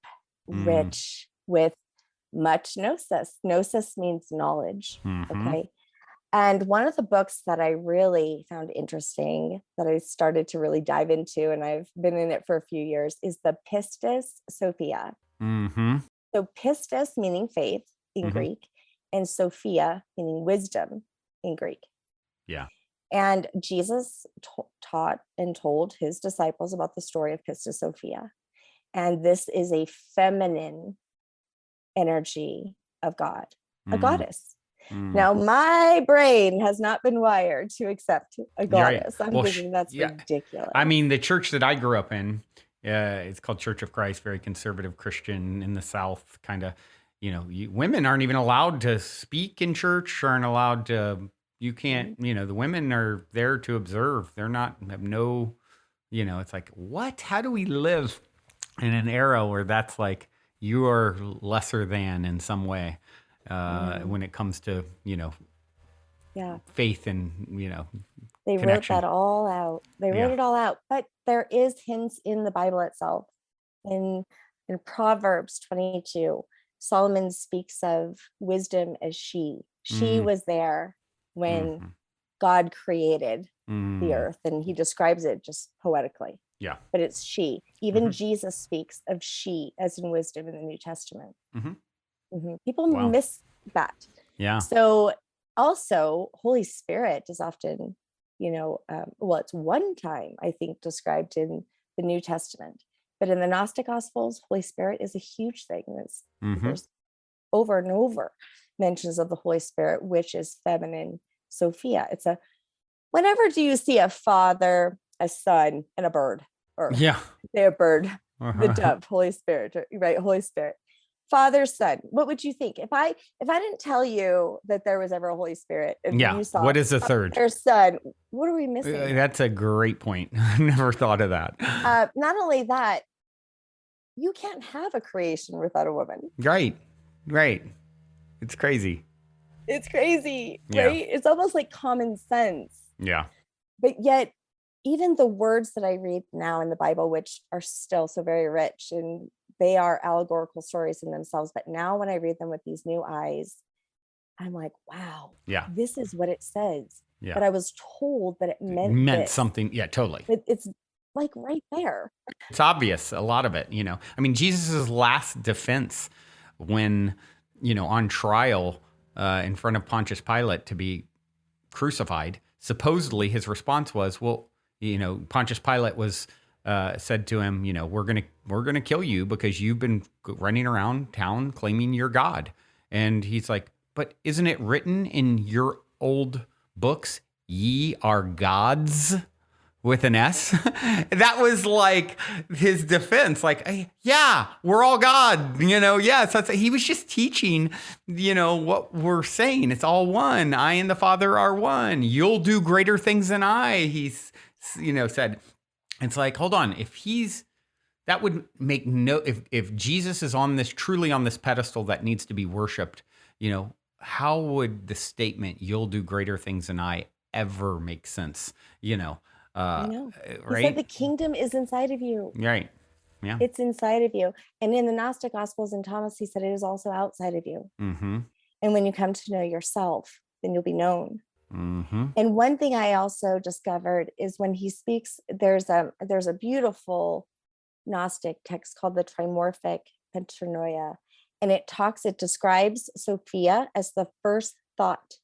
rich, with much gnosis. Gnosis means knowledge. Okay. And one of the books that I really found interesting, that I started to really dive into, and I've been in it for a few years, is the Pistis Sophia. So pistis meaning faith in Greek, and Sophia meaning wisdom in Greek. Yeah. And Jesus taught and told his disciples about the story of Pistis Sophia. And this is a feminine energy of God, a goddess. Now, my brain has not been wired to accept a goddess. I'm thinking that's ridiculous. I mean, the church that I grew up in, it's called Church of Christ, very conservative Christian in the South, kind of, women aren't even allowed to speak in church, aren't allowed to, you can't, the women are there to observe. They're not, have no, it's like, what? How do we live in an era where that's like, you are lesser than in some way when it comes to, faith and, they connection. wrote that all out. They wrote it all out, but there is hints in the Bible itself. In Proverbs 22, Solomon speaks of wisdom as she. She was there when God created the earth, and he describes it just poetically. Yeah. But it's she. Even Jesus speaks of she as in wisdom in the New Testament. People miss that. Yeah. So Also, Holy Spirit is often, well, it's one time I think described in the New Testament, but in the Gnostic Gospels, Holy Spirit is a huge thing. There's over and over mentions of the Holy Spirit, which is feminine Sophia. Whenever do you see a father, a son, and a bird, or Yeah. say a bird, the dove, Holy Spirit, right? Holy Spirit. Father, son. What would you think if I didn't tell you that there was ever a Holy Spirit and you saw what is the third? Their son? What are we missing? That's a great point. I never thought of that. Not only that, you can't have a creation without a woman. Right. It's crazy. It's crazy, Yeah. right? It's almost like common sense. Yeah. But yet, even the words that I read now in the Bible, which are still so very rich, and they are allegorical stories in themselves, but now when I read them with these new eyes, I'm like, wow, this is what it says. Yeah. But I was told that it meant something. Yeah, totally. It's like right there. It's obvious, a lot of it, I mean, Jesus's last defense when, on trial in front of Pontius Pilate to be crucified, supposedly his response was, well, Pontius Pilate was said to him, we're gonna kill you because you've been running around town claiming you're God. And he's like, but isn't it written in your old books, ye are gods? With an S. That was like his defense. Like, yeah, we're all God, yes. He was just teaching, what we're saying. It's all one. I and the Father are one. You'll do greater things than I, he's, said. It's like, hold on. That would make if Jesus is truly on this pedestal that needs to be worshiped, how would the statement, you'll do greater things than I, ever make sense? I know. Right? He said the kingdom is inside of you. Right. Yeah. It's inside of you. And in the Gnostic Gospels and Thomas, he said it is also outside of you. Mm-hmm. And when you come to know yourself, then you'll be known. Mm-hmm. And one thing I also discovered is when he speaks, there's a beautiful Gnostic text called the Trimorphic Pentanoia. And it describes Sophia as the first thought.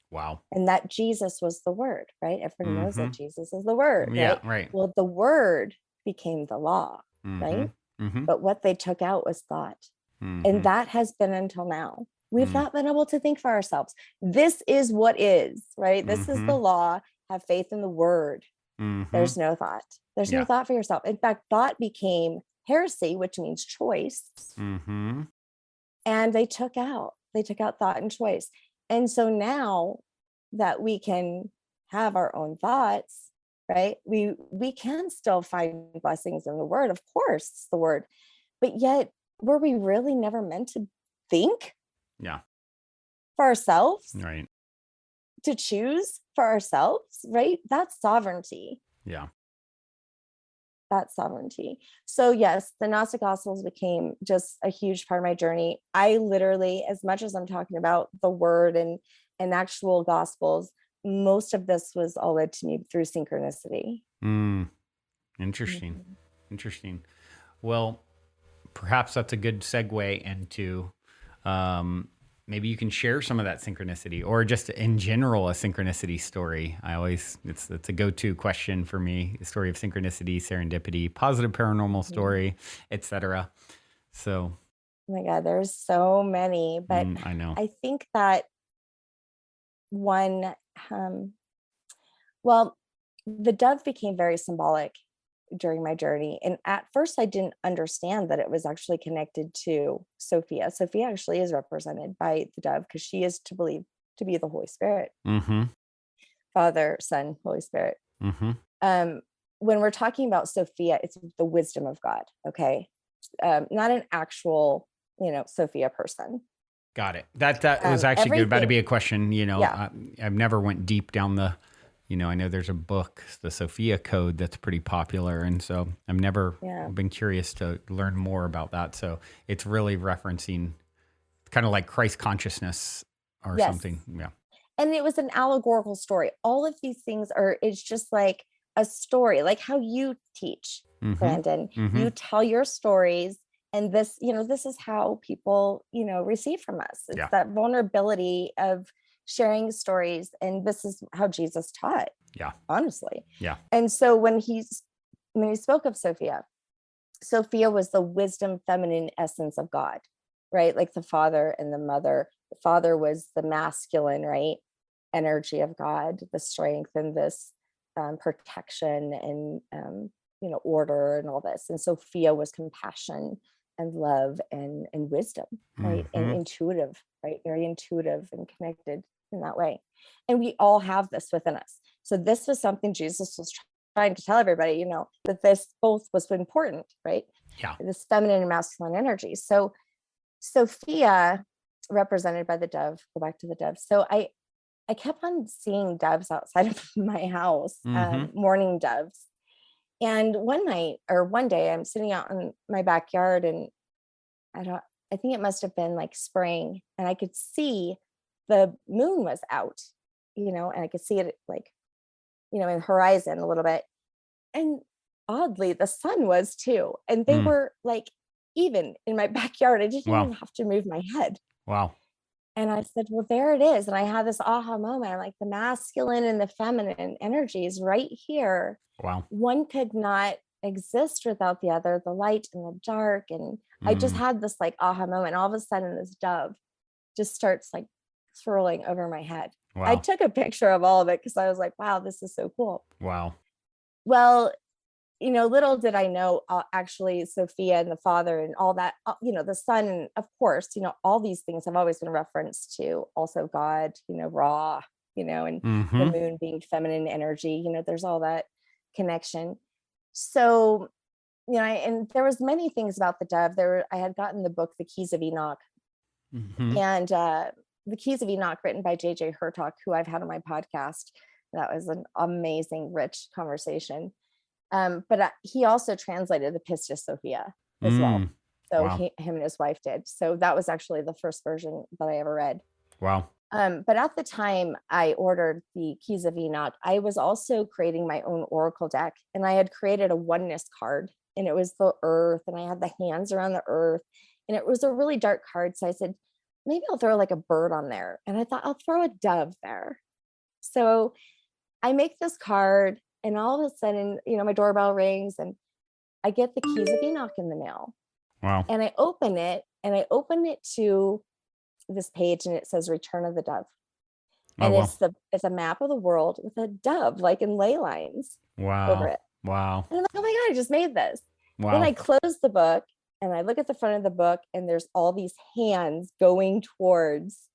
Wow. And that Jesus was the word, right? Everyone knows that Jesus is the word, right? Yeah, right. Well, the word became the law, right? Mm-hmm. But what they took out was thought. Mm-hmm. And that has been until now. We've not been able to think for ourselves. This is what is, right? This is the law. Have faith in the word. There's no thought. There's no thought for yourself. In fact, thought became heresy, which means choice. Mm-hmm. And they took out thought and choice. And so now that we can have our own thoughts, right? We can still find blessings in the word. Of course, it's the word. But yet, were we really never meant to think? Yeah. For ourselves? Right. To choose for ourselves, right? That's sovereignty. Yeah. That's sovereignty. So yes, the Gnostic Gospels became just a huge part of my journey. I literally, as much as I'm talking about the word and actual Gospels, most of this was all led to me through synchronicity. Interesting. Interesting. Well, perhaps that's a good segue into maybe you can share some of that synchronicity, or just in general a synchronicity story. It's a go-to question for me: the story of synchronicity, serendipity, positive paranormal story, etc. So, oh my God, there's so many, but I know. I think that one, well, the dove became very symbolic during my journey. And at first I didn't understand that it was actually connected to Sophia. Sophia actually is represented by the dove because she is to believe to be the Holy Spirit. Father, Son, Holy Spirit. When we're talking about Sophia, it's the wisdom of God. Okay. Not an actual, Sophia person. Got it. That was actually about to be a question. I've never went deep down the, I know there's a book, the Sophia Code, that's pretty popular. And so I've never been curious to learn more about that. So it's really referencing kind of like Christ consciousness or something. Yeah. And it was an allegorical story. All of these things it's just like a story, like how you teach, Brandon. You tell your stories. And this, this is how people, receive from us. It's that vulnerability of sharing stories. And this is how Jesus taught. Yeah. Honestly. Yeah. And so when he spoke of Sophia was the wisdom, feminine essence of God, right? Like the father and the mother. The father was the masculine, right? Energy of God, the strength and this protection and, order and all this. And Sophia was compassion and love and wisdom, right? And intuitive, right? Very intuitive and connected in that way. And we all have this within us. So this was something Jesus was trying to tell everybody, that this both was important, right? Yeah. This feminine and masculine energy. So Sophia, represented by the dove, go back to the dove. So I kept on seeing doves outside of my house, morning doves. And one day I'm sitting out in my backyard, and I think it must have been like spring, and I could see the moon was out, and I could see it like, in the horizon a little bit. And oddly, the sun was too. And they were like, even in my backyard, I didn't even have to move my head. Wow. And I said, well, there it is. And I had this aha moment. I'm like, the masculine and the feminine energy is right here. Wow. One could not exist without the other, the light and the dark. And I just had this like aha moment. All of a sudden, this dove just starts like swirling over my head. Wow. I took a picture of all of it because I was like, wow, this is so cool. Wow. Well, little did I know, actually, Sophia and the father and all that, the sun, and of course, all these things have always been referenced to also God, Ra, and the moon being feminine energy, there's all that connection. So, and there was many things about the dove. I had gotten the book, The Keys of Enoch, and The Keys of Enoch, written by J.J. Hurtak, who I've had on my podcast. That was an amazing, rich conversation. But he also translated the Pistis Sophia as well. So him and his wife did. So that was actually the first version that I ever read. Wow. But at the time I ordered the Keys of Enoch, I was also creating my own oracle deck, and I had created a oneness card, and it was the earth, and I had the hands around the earth, and it was a really dark card. So I said, maybe I'll throw like a bird on there. And I thought I'll throw a dove there. So I make this card, and all of a sudden, my doorbell rings, and I get the Keys of Enoch in the mail. Wow. And I open it to this page, and it says Return of the Dove. And it's a map of the world with a dove, like in ley lines over it. Wow. And I'm like, oh my God, I just made this. Wow. Then I close the book, and I look at the front of the book, and there's all these hands going towards,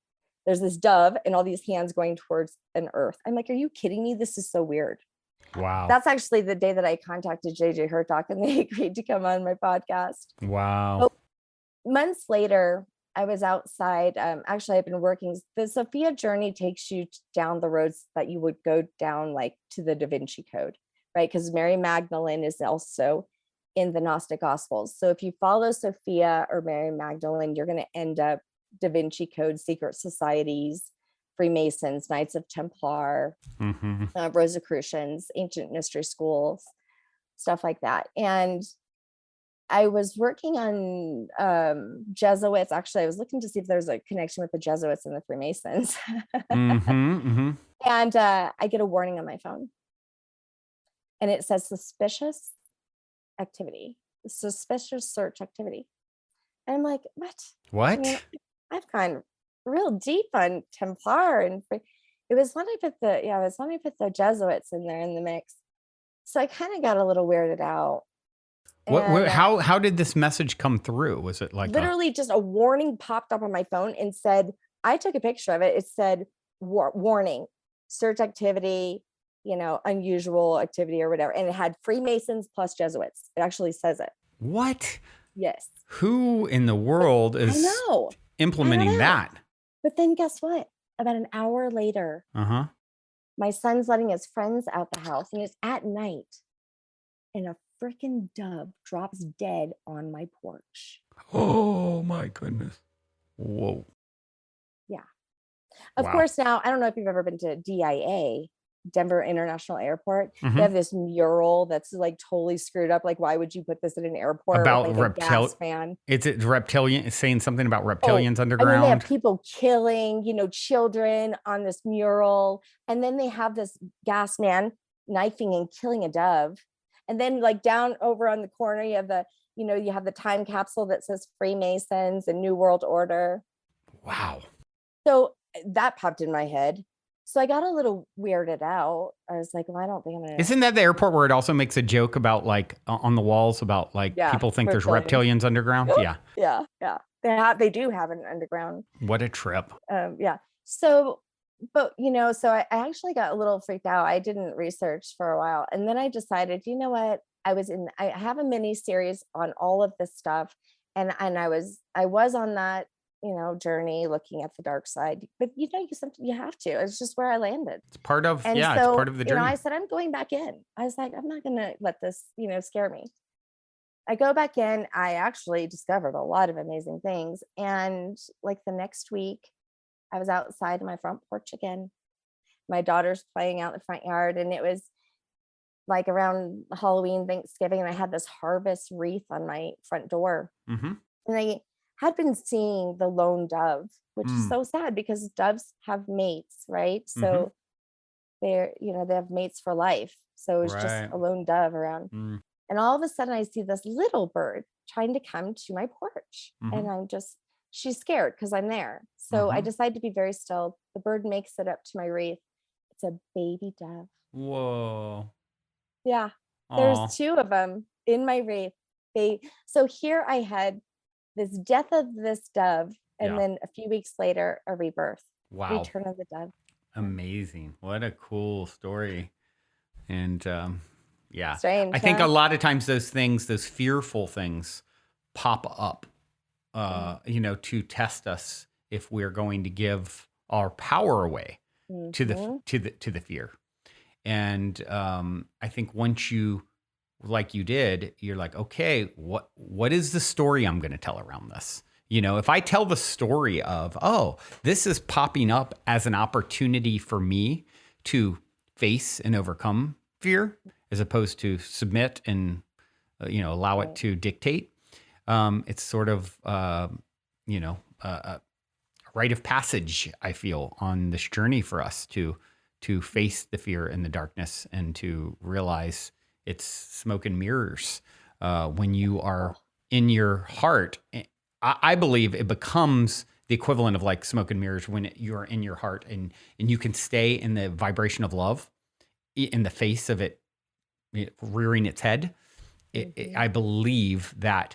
there's this dove and all these hands going towards an earth. I'm like, are you kidding me? This is so weird. Wow. That's actually the day that I contacted JJ Hurtak, and they agreed to come on my podcast. Wow. But months later, I was outside. Actually, I've been working. The Sophia journey takes you down the roads that you would go down, like to the Da Vinci Code, right? Because Mary Magdalene is also in the Gnostic Gospels. So if you follow Sophia or Mary Magdalene, you're going to end up Da Vinci Code, secret societies, Freemasons, Knights of Templar, Rosicrucians, ancient mystery schools, stuff like that. And I was working on Jesuits. Actually, I was looking to see if there's a connection with the Jesuits and the Freemasons. And I get a warning on my phone. And it says suspicious search activity. And I'm like, what? What? I mean, I've gone real deep on Templar, and it was when I put the Jesuits in there in the mix. So I kind of got a little weirded out. How did this message come through? Was it like literally just a warning popped up on my phone and said, I took a picture of it. It said warning, search activity, unusual activity or whatever. And it had Freemasons plus Jesuits. It actually says it. What? Yes. Who in the world is implementing that? But then guess what? About an hour later, my son's letting his friends out the house, and it's at night, and a freaking dove drops dead on my porch. Oh my goodness. Whoa. Yeah. Of course, now, I don't know if you've ever been to DIA, Denver International Airport. Mm-hmm. They have this mural that's like totally screwed up. Like, why would you put this in an airport About with like a gas fan? Is it reptilian? It's saying something about reptilians I underground. mean, they have people killing, children on this mural. And then they have this gas man knifing and killing a dove. And then like down over on the corner, you have you have the time capsule that says Freemasons and New World Order. Wow. So that popped in my head. So I got a little weirded out. I was like, well, I don't think I'm going to. Isn't that the airport where it also makes a joke about like on the walls about like people think there's reptilians underground? Yeah. Yeah. They do have an underground. What a trip. Yeah. So, but so I actually got a little freaked out. I didn't research for a while. And then I decided, you know what? I have a mini series on all of this stuff. And I was on that journey looking at the dark side, but you have to. It's just where I landed. It's part of it's part of the journey. I said I'm going back in. I was like, I'm not gonna let this scare me. I go back in. I actually discovered a lot of amazing things, and like the next week, I was outside my front porch again. My daughter's playing out in the front yard, and it was like around Halloween, Thanksgiving, and I had this harvest wreath on my front door, and I had been seeing the lone dove, which is so sad because doves have mates, right? So they have mates for life. So it was just a lone dove around. And all of a sudden I see this little bird trying to come to my porch. And she's scared because I'm there. So I decide to be very still. The bird makes it up to my wreath. It's a baby dove. Whoa. Yeah. There's two of them in my wreath. So here I had this death of this dove, and then a few weeks later, a rebirth. Wow. Return of the dove. Amazing. What a cool story. And Strange, I think a lot of times those fearful things pop up, to test us if we're going to give our power away to the fear. And I think once you, like you did, you're like, okay, what is the story I'm going to tell around this? If I tell the story of, oh, this is popping up as an opportunity for me to face and overcome fear, as opposed to submit and, allow it to dictate. It's sort of, a rite of passage, I feel, on this journey for us to face the fear and the darkness and to realize it's smoke and mirrors. When you are in your heart, I believe it becomes the equivalent of like smoke and mirrors when you're in your heart and you can stay in the vibration of love in the face of it rearing its head. I believe that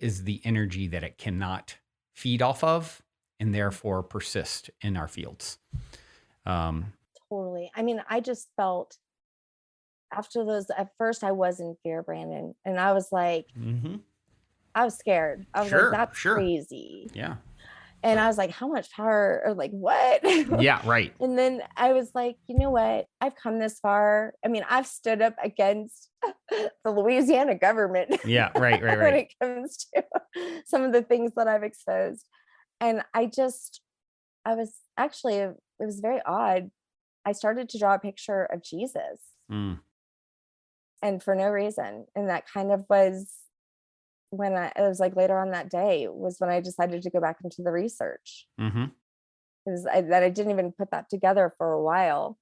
is the energy that it cannot feed off of and therefore persist in our fields. Totally. I mean, I just felt after those, at first I was in fear, Brandon, and I was like, I was scared. I was like, that's crazy. Yeah. And I was like, how much power, or like, what? Yeah, right. And then I was like, you know what? I've come this far. I mean, I've stood up against the Louisiana government. Yeah, right. When it comes to some of the things that I've exposed. And it was very odd. I started to draw a picture of Jesus. And for no reason. And that kind of was when it was like later on that day was when I decided to go back into the research. Because I didn't even put that together for a while.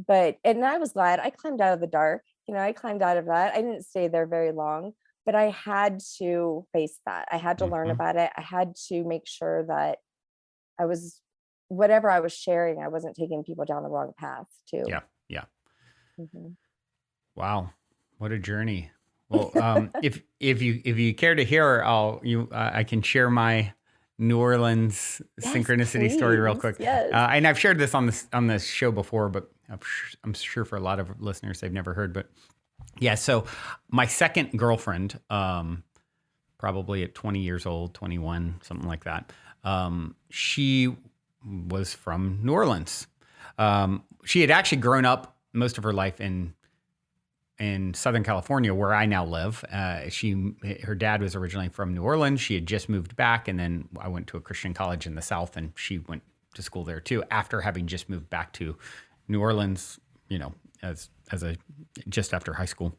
And I was glad I climbed out of the dark. I climbed out of that. I didn't stay there very long, but I had to face that. I had to learn about it. I had to make sure that whatever I was sharing, I wasn't taking people down the wrong path too. Yeah. Wow. What a journey. Well, if you care to hear, I can share my New Orleans synchronicity story real quick. Yes. And I've shared this on this show before, but I'm sure for a lot of listeners they've never heard. But yeah, so my second girlfriend, probably at 20 years old, 21, something like that. She was from New Orleans. She had actually grown up most of her life in Southern California, where I now live. Her dad was originally from New Orleans. She had just moved back, and then I went to a Christian college in the South, and she went to school there too. After having just moved back to New Orleans, as a just after high school.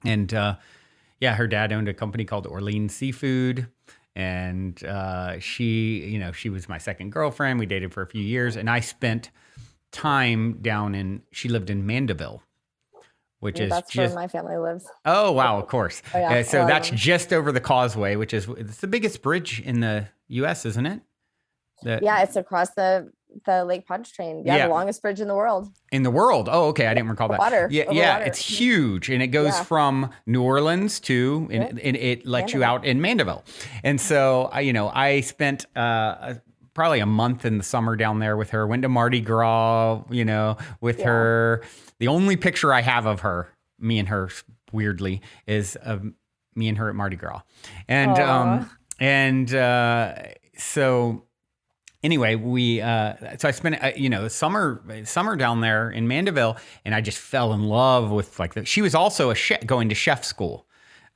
And her dad owned a company called Orleans Seafood. And she was my second girlfriend. We dated for a few years. And I spent time she lived in Mandeville, which is that's where my family lives. Oh, wow, of course. Oh, yeah. So that's just over the causeway, which it's the biggest bridge in the U.S., isn't it? It's across the Lake Pontchartrain. The longest bridge in the world. In the world? Oh, okay. I didn't recall that. Water. Water. It's huge, and it goes from New Orleans to, and it lets you out in Mandeville. And so, I spent probably a month in the summer down there with her. Went to Mardi Gras, with her. The only picture I have of her, me and her, weirdly, is of me and her at Mardi Gras. And so anyway, so I spent the summer down there in Mandeville, and I just fell in love with she was also going to chef school.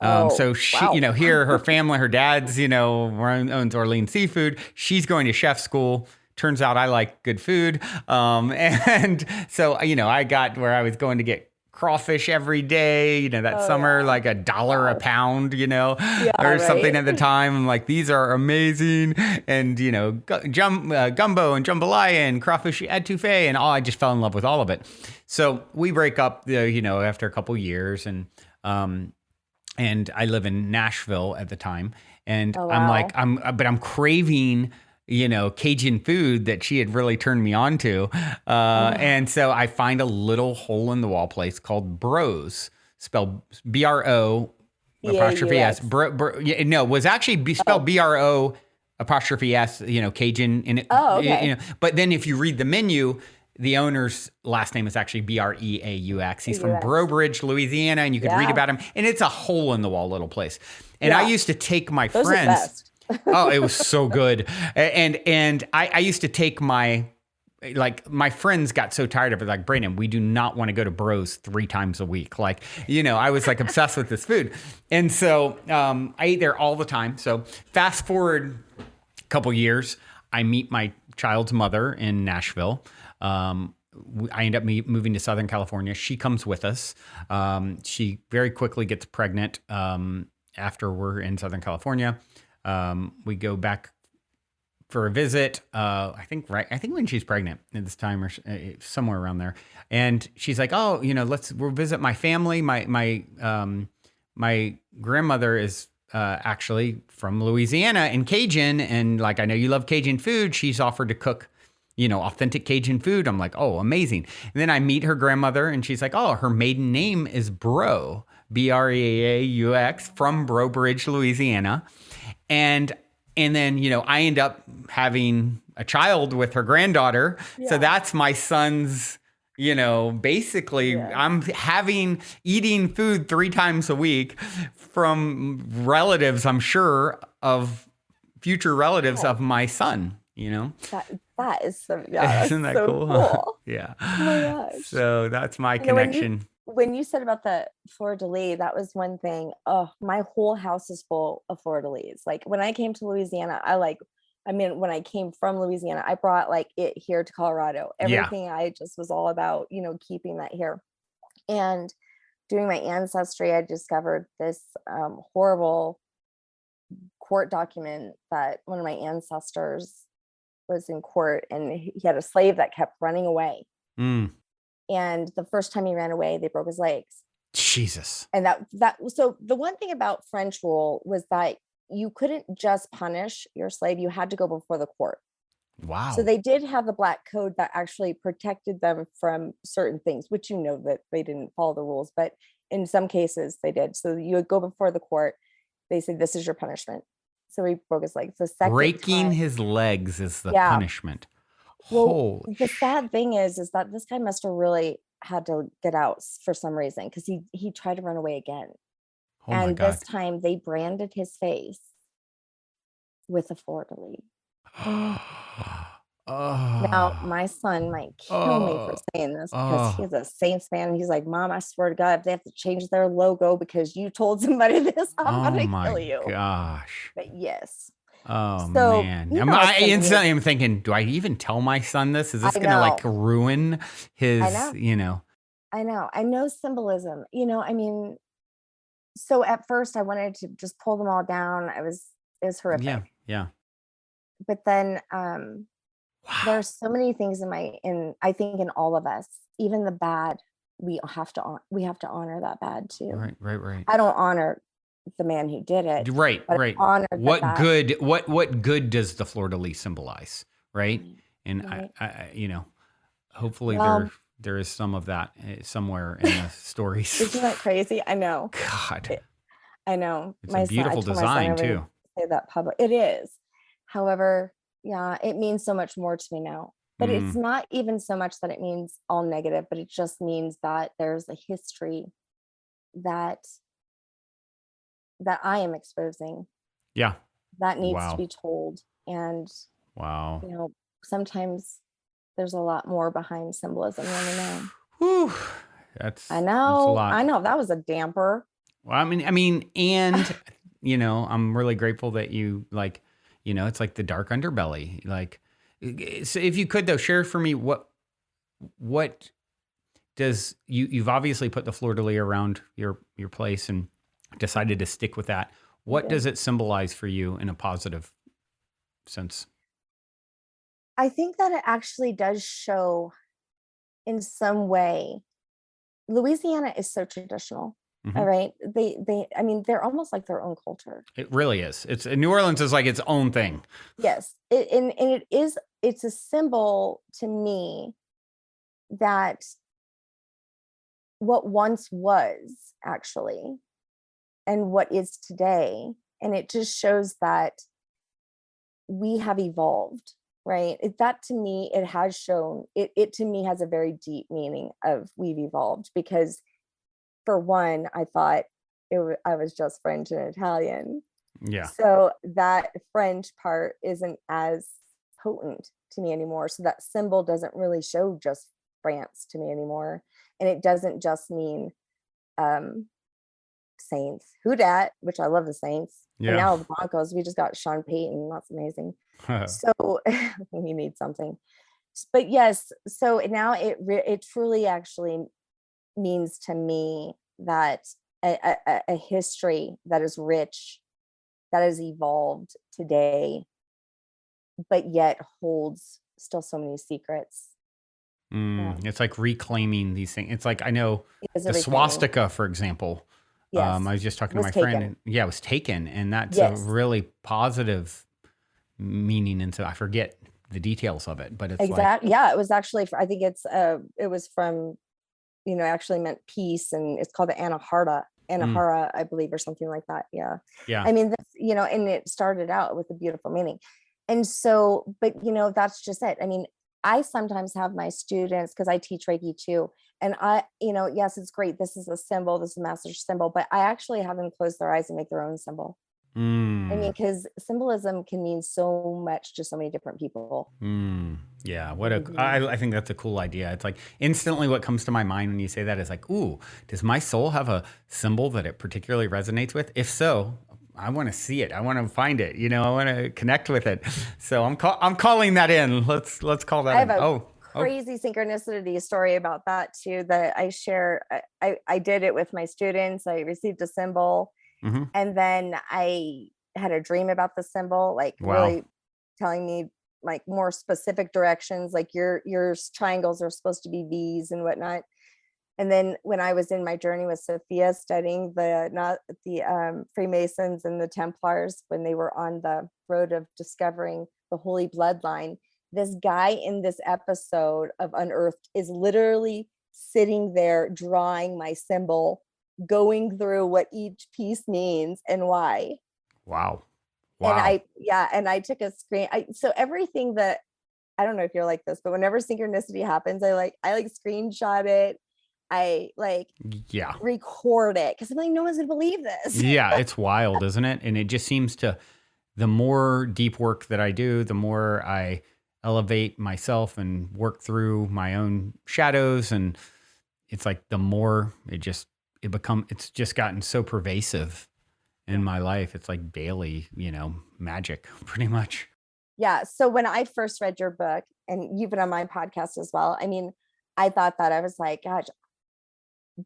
So she, here her family, her dad's, owns Orleans Seafood. She's going to chef school. Turns out I like good food. And so, I got where I was going to get crawfish every day, summer, like $1 a pound, or something at the time. I'm like, these are amazing. And, gumbo and jambalaya and crawfish etouffee and all. I just fell in love with all of it. So we break up, after a couple years, and I live in Nashville at the time. And I'm like, I'm craving Cajun food that she had really turned me on to. And so I find a little hole in the wall place called Bros, spelled BRO apostrophe S. It was actually spelled BRO apostrophe S, Cajun. And okay. But then if you read the menu, the owner's last name is actually Breaux. He's from Brobridge, Louisiana, and you could read about him. And it's a hole in the wall little place. And I used to take my friends. Oh, it was so good. And I used to take my friends got so tired of it. Like, Brandon, we do not want to go to Bros 3 times a week. I was obsessed with this food. And so I ate there all the time. So fast forward a couple years, I meet my child's mother in Nashville. I end up moving to Southern California. She comes with us. She very quickly gets pregnant after we're in Southern California. We go back for a visit. I think when she's pregnant at this time, or somewhere around there. And she's like, "Oh, we'll visit my family. My grandmother is actually from Louisiana and Cajun, and I know you love Cajun food. She's offered to cook, authentic Cajun food." I'm like, "Oh, amazing!" And then I meet her grandmother, and she's like, "Oh, her maiden name is Breaux, Breaux, from Brobridge, Louisiana." And then, I end up having a child with her granddaughter. Yeah. So that's my son's, basically I'm eating food 3 times a week from relatives, I'm sure, of future relatives of my son, That is so, isn't that so cool? Yeah. Oh my gosh. So that's my connection. When you said about the fleur-de-lis, that was one thing. Oh, my whole house is full of fleur-de-lis. When I came to Louisiana, when I came from Louisiana, I brought it here to Colorado. Everything I just was all about, keeping that here. And doing my ancestry, I discovered this horrible court document that one of my ancestors was in court, and he had a slave that kept running away. And the first time he ran away, they broke his legs. Jesus. And so the one thing about French rule was that you couldn't just punish your slave. You had to go before the court. Wow. So they did have the black code that actually protected them from certain things, which that they didn't follow the rules, but in some cases they did. So you would go before the court. They said, "This is your punishment." So he broke his legs. The second breaking his legs is the punishment. Well, the sad thing is that this guy must have really had to get out for some reason, because he tried to run away again. And this time they branded his face with a fleur-de-lis. Now, my son might kill me for saying this, because he's a Saints fan. And he's like, "Mom, I swear to God, if they have to change their logo because you told somebody this, I'm going to kill you." Oh, my gosh. But yes. Oh, so, man. I'm thinking, do I even tell my son this? Is this going to ruin his, I know symbolism, I mean, so at first I wanted to just pull them all down. It was Yeah. horrific. Yeah. But then Wow. there's so many things I think in all of us, even the bad, we have to honor that bad too. Right. Right. Right. I don't honor the man who did it, Right, but right. I honor the What bad. good what good does the fleur de lis symbolize, right? Right. And Right. hopefully Well, there is some of that somewhere in the stories. isn't that crazy? I know. God, It, I know. it's a My son, I beautiful told my son I design wouldn't too. say that public. It is. However, yeah, it means so much more to me now. But it's Mm, not even so much that it means all negative, but it just means that there's a history that I am exposing yeah. that needs to Wow. be told. And, Wow. you know, sometimes there's a lot more behind symbolism than we know. Whew. That's a lot. I know that was a damper. Well, and I'm really grateful that you like, it's like the dark underbelly. Like, so if you could though, share for me what does you've obviously put the fleur de lis around your place and decided to stick with that. I What did. does it symbolize for you in a positive sense? I think that it actually does show in some way. Louisiana is so traditional. Hmm. All right. I mean, they're almost like their own culture. It really is. It's New Orleans is like its own thing. Yes. And it's a symbol to me that what once was actually and what is today. And it just shows that we have evolved, right? That to me, it has shown, it to me has a very deep meaning of we've evolved because for one, I thought I was just French and Italian. Yeah. So that French part isn't as potent to me anymore. So that symbol doesn't really show just France to me anymore. And it doesn't just mean um, Saints. Who dat, which I love the Saints. And Yeah. now the Broncos, we just got Sean Payton. That's amazing. So we need something. But yes, so now it truly actually means to me that a history that is rich, that has evolved today, but yet holds still so many secrets. Yeah, It's like reclaiming these things. It's like I know it is a the reclaiming. swastika, for example. Yes, I was just talking to was my friend, taken. and yeah, it was taken, and that's a Yes, really positive meaning. And so I forget the details of it, but it's like, exactly. Yeah, it was actually. I think it was from actually meant peace, and it's called the mm, Anahara, I believe, or something like that. Yeah, yeah, I mean, and it started out with a beautiful meaning, and so, but that's just it. I mean, I sometimes have my students because I teach Reiki too, and yes, it's great. This is a symbol. This is a master symbol, but I actually have them close their eyes and make their own symbol. I mean, mm, because symbolism can mean so much to so many different people. yeah. Mhm. I think that's a cool idea. It's like instantly what comes to my mind when you say that is like, ooh, does my soul have a symbol that it particularly resonates with? If so, I want to see it. I want to find it. I want to connect with it. So I'm calling that in. Let's call I that have in. a Oh. crazy synchronicity story about that too that I share. I did it with my students. I received a symbol, Hmm. and then I had a dream about the symbol, like Wow. really telling me like more specific directions, like your triangles are supposed to be V's and whatnot. And then when I was in my journey with Sophia studying the not the Freemasons and the Templars when they were on the road of discovering the Holy Bloodline, this guy in this episode of Unearthed is literally sitting there drawing my symbol, going through what each piece means and why. Wow. And Wow. I took a screen. So everything that I don't know if you're like this, but whenever synchronicity happens, I screenshot it. I Yeah. record it because I'm like, no one's gonna believe this. Yeah. It's wild, isn't it? And it just seems to, the more deep work that I do, the more I elevate myself and work through my own shadows. And it's like the more it's just gotten so pervasive in Yeah. my life. It's like daily, magic pretty much. Yeah. So when I first read your book, and you've been on my podcast as well, I mean, I thought that I was like, gosh,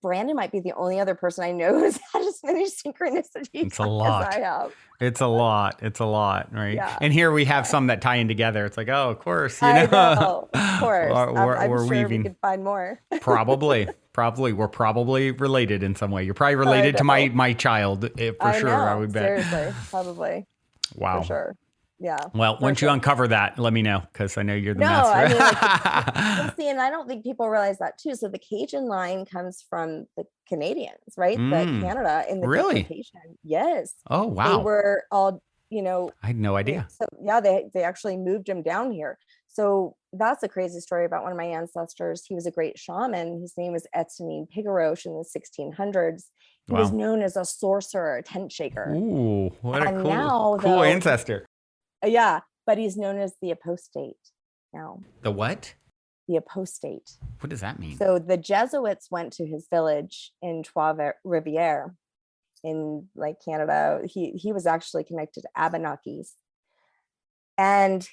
Brandon might be the only other person I know who's had as many synchronicities It's a as lot. I have. It's a lot. It's a lot, right? Yeah. And here we have some that tie in together. It's like, oh, of course, I know, of course. I'm we're sure weaving. we could find more. Probably. We're probably related in some way. You're probably related to my child, for I sure. know, I would bet. seriously, probably. Wow. For sure. Yeah. Well, once you uncover that, let me know, because I know you're the No, master. I mean, like, well, see, and I don't think people realize that too. So the Cajun line comes from the Canadians, right? The Canada in the Really? deportation. Yes. Oh, wow. They were all, you know, I had no idea. So yeah, they actually moved them down here. So that's a crazy story about one of my ancestors. He was a great shaman. His name was Etienne Pigaroche in the 1600s. He was known as a sorcerer, a tent shaker. Ooh, what a cool cool ancestor. Yeah, but he's known as the apostate now. The what? The apostate. What does that mean? So the Jesuits went to his village in Trois-Rivières in like Canada. He was actually connected to Abenakis. And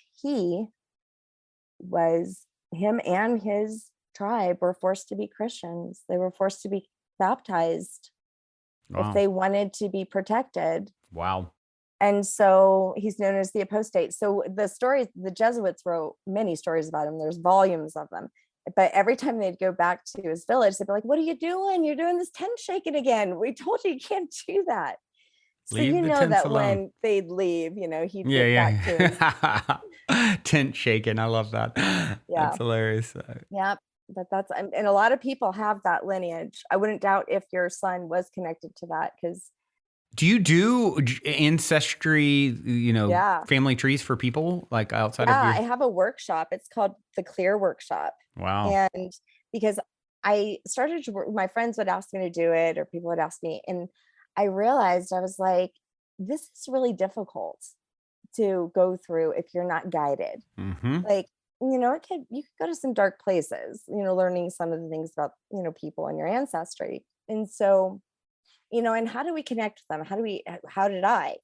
him and his tribe were forced to be Christians. They were forced to be baptized if they wanted to be protected. Wow. And so he's known as the apostate. So the Jesuits wrote many stories about him. There's volumes of them. But every time they'd go back to his village, they'd be like, what are you doing? You're doing this tent shaking again. We told you can't do that. So leave you know that alone. When they'd leave, he'd get back to his tent shaking. I love that. Yeah. That's hilarious. Yeah. But and a lot of people have that lineage. I wouldn't doubt if your son was connected to that, because do you do ancestry, family trees for people like outside of your... I have a workshop. It's called the Clear Workshop. Wow. And because I started to work, my friends would ask me to do it, or people would ask me, and I realized, I was like, this is really difficult to go through if you're not guided. Like, you could go to some dark places, learning some of the things about, people in your ancestry. And so, and how do we connect with them? How did I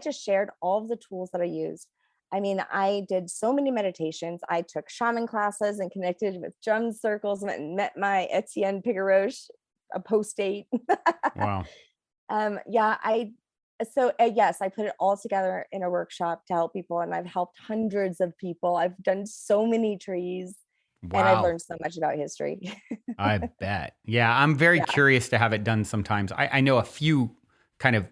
just shared all of the tools that I used. I mean, I did so many meditations. I took shaman classes and connected with drum circles and met my Etienne Pigaroche apostate. Wow. Yes, I put it all together in a workshop to help people, and I've helped hundreds of people. I've done so many trees. Wow. And I've learned so much about history. I bet. Yeah, I'm very curious to have it done sometimes. I know a few kind of,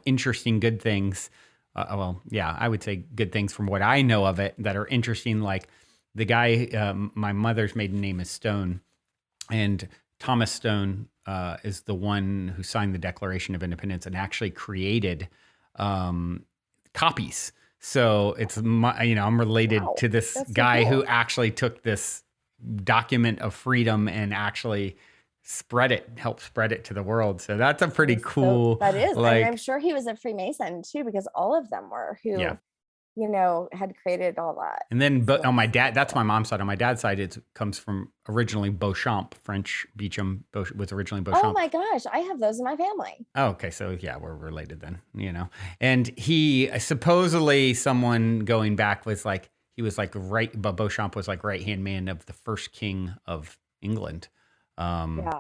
interesting good things. I would say good things from what I know of it that are interesting. Like the guy, my mother's maiden name is Stone, and Thomas Stone is the one who signed the Declaration of Independence and actually created copies. So it's I'm related to this guy who actually took this document of freedom and actually helped spread it to the world. So that's a pretty cool. That is. And I'm sure he was a Freemason too, because all of them were who had created all that. And then on my dad, that's my mom's side. On my dad's side, it comes from originally Beauchamp, French Beauchamp was originally Beauchamp. Oh my gosh, I have those in my family. Oh, okay. So yeah, we're related then, And he supposedly, someone going back was like, but Beauchamp was like right-hand man of the first king of England. I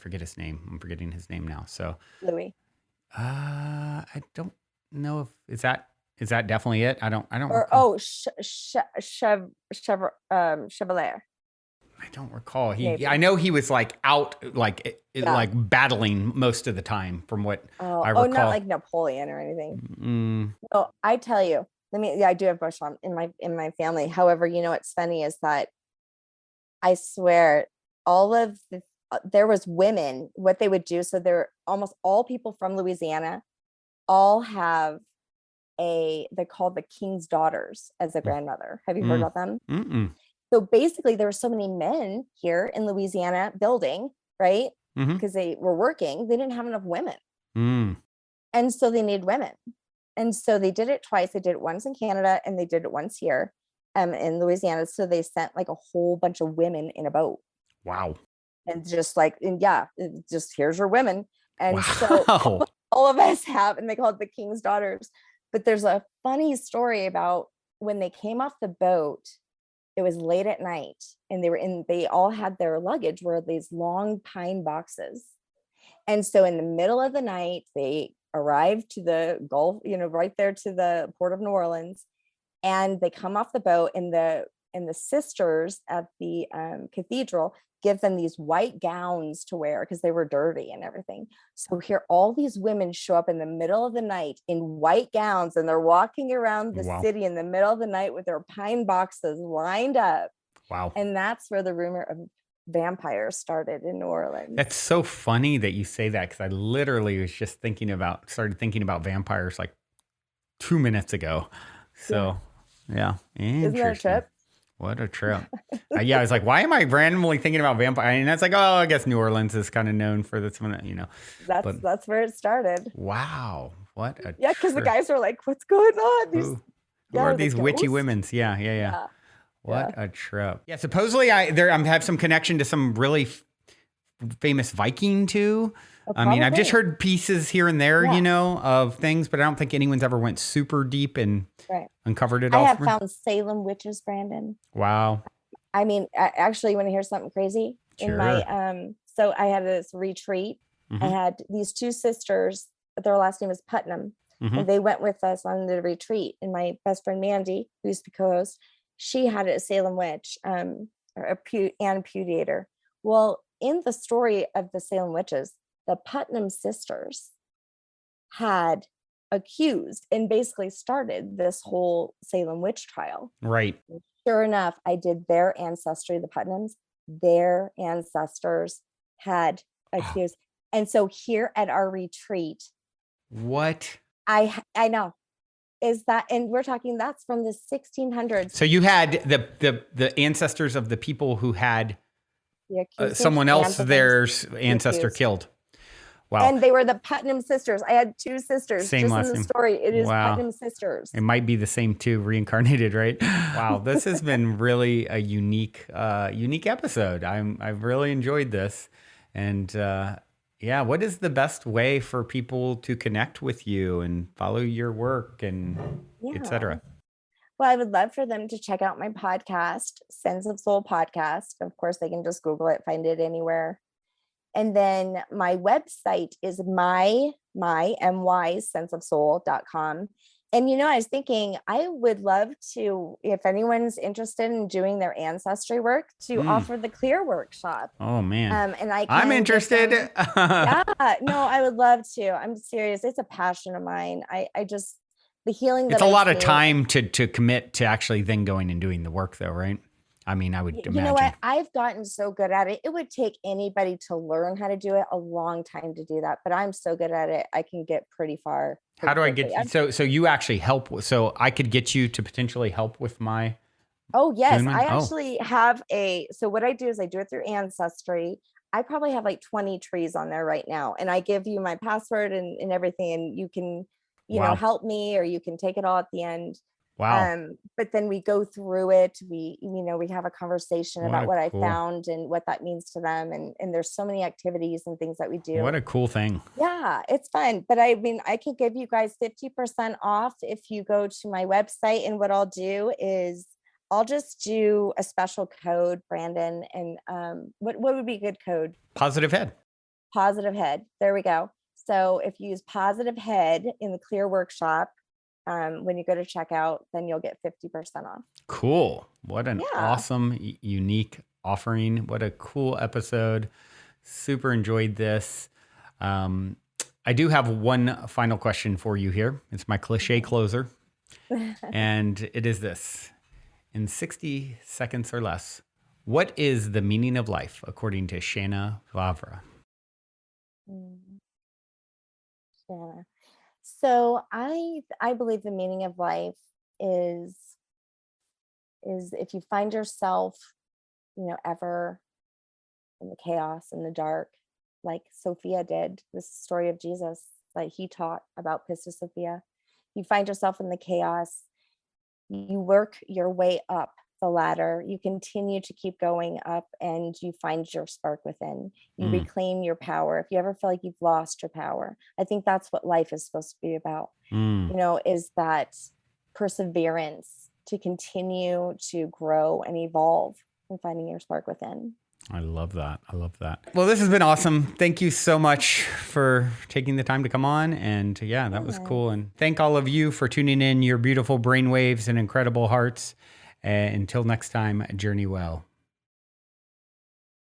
forget his name. I'm forgetting his name now. So Louis. I don't know if is that definitely it? I don't. Chevalier. I don't recall. I know he was like out, like battling most of the time, from what I recall. Oh, not like Napoleon or anything. Oh, I tell you. I do have Beauchamp in my family. However, what's funny is that I swear there was women. What they would do, so they're almost all people from Louisiana, all have they're called the King's Daughters as a grandmother. Have you heard about them? Mm-mm. So basically there were so many men here in Louisiana building, right? Because they were working. They didn't have enough women. And so they needed women. And so they did it twice. They did it once in Canada and they did it once here in Louisiana. So they sent like a whole bunch of women in a boat. Wow. And just here's your women. And so all of us have, and they call it the King's Daughters. But there's a funny story about when they came off the boat, It was late at night, and they all had their luggage were these long pine boxes. And so in the middle of the night, they arrived to the Gulf, right there to the port of New Orleans, and they come off the boat, and the sisters at the cathedral give them these white gowns to wear because they were dirty and everything. So here, all these women show up in the middle of the night in white gowns, and they're walking around the city in the middle of the night with their pine boxes lined up. Wow. And that's where the rumor of vampires started in New Orleans. That's so funny that you say that, because I literally was just started thinking about vampires like 2 minutes ago. So yeah. Isn't that a trip? What a trip. Yeah, I was like, why am I randomly thinking about vampire? And it's like, oh, I guess New Orleans is kind of known for this one, That's where it started. Wow. What a Yeah, because the guys were like, what's going on? Who are these witchy women? Yeah. What a trip. Yeah, supposedly I have some connection to some really famous Viking too. I mean, I've just heard pieces here and there, of things, but I don't think anyone's ever went super deep and uncovered it all. I have found Salem witches, Brandon. Wow. I mean, actually, you want to hear something crazy? Sure. In my so I had this retreat. I had these two sisters, their last name is Putnam, and they went with us on the retreat. And my best friend Mandy, who used to co-host, she had a Salem witch, or a amputator. Well, in the story of the Salem witches, the Putnam sisters had accused and basically started this whole Salem witch trial. Right. Sure enough, I did their ancestry, the Putnams, their ancestors had accused. And so here at our retreat, what? I know. Is that, and we're talking, that's from the 1600s. So you had the ancestors of the people who had someone else, their ancestor killed. Wow. And they were the Putnam sisters. I had two sisters. Same just last in the name. story. It is Putnam sisters. It might be the same two reincarnated, right? Wow. This has been really a unique episode. I've really enjoyed this. And what is the best way for people to connect with you and follow your work and et cetera? Well, I would love for them to check out my podcast, Sense of Soul Podcast. Of course, they can just Google it, find it anywhere. And then my website is my senseofsoul.com. And, I was thinking, I would love to, if anyone's interested in doing their ancestry work, to offer the clear workshop. Oh, man. And I'm interested. I would love to. I'm serious. It's a passion of mine. I just, the healing. It's a lot of time to commit to actually then going and doing the work though, right? I mean, I would imagine. You know what? I've gotten so good at it. It would take anybody to learn how to do it a long time to do that. But I'm so good at it. I can get pretty far. How do I get you? So you actually help. So I could get you to potentially help with my. Oh, yes. I actually have so what I do is I do it through Ancestry. I probably have like 20 trees on there right now. And I give you my password and everything. And you can, help me, or you can take it all at the end. Wow. But then we go through it. We have a conversation about what I found and what that means to them. And there's so many activities and things that we do. What a cool thing. Yeah, it's fun. But I mean, I could give you guys 50% off if you go to my website. And what I'll do is I'll just do a special code, Brandon. And what would be a good code? Positive head. Positive head. There we go. So if you use positive head in the clear workshop, when you go to checkout, then you'll get 50% off. Cool. What an awesome, unique offering. What a cool episode. Super enjoyed this. I do have one final question for you here. It's my cliche closer. And it is this. In 60 seconds or less, what is the meaning of life according to Shanna Vavra? Shanna. So I believe the meaning of life is if you find yourself, ever in the chaos, in the dark, like Sophia did, this story of Jesus that he taught about Pistis Sophia. You find yourself in the chaos, you work your way up the ladder, you continue to keep going up, and you find your spark within. You reclaim your power. If you ever feel like you've lost your power, I think that's what life is supposed to be about. Is that perseverance to continue to grow and evolve and finding your spark within. I love that. I love that. Well, this has been awesome. Thank you so much for taking the time to come on. And yeah, that was cool. And thank all of you for tuning in your beautiful brainwaves and incredible hearts. Until next time, journey well.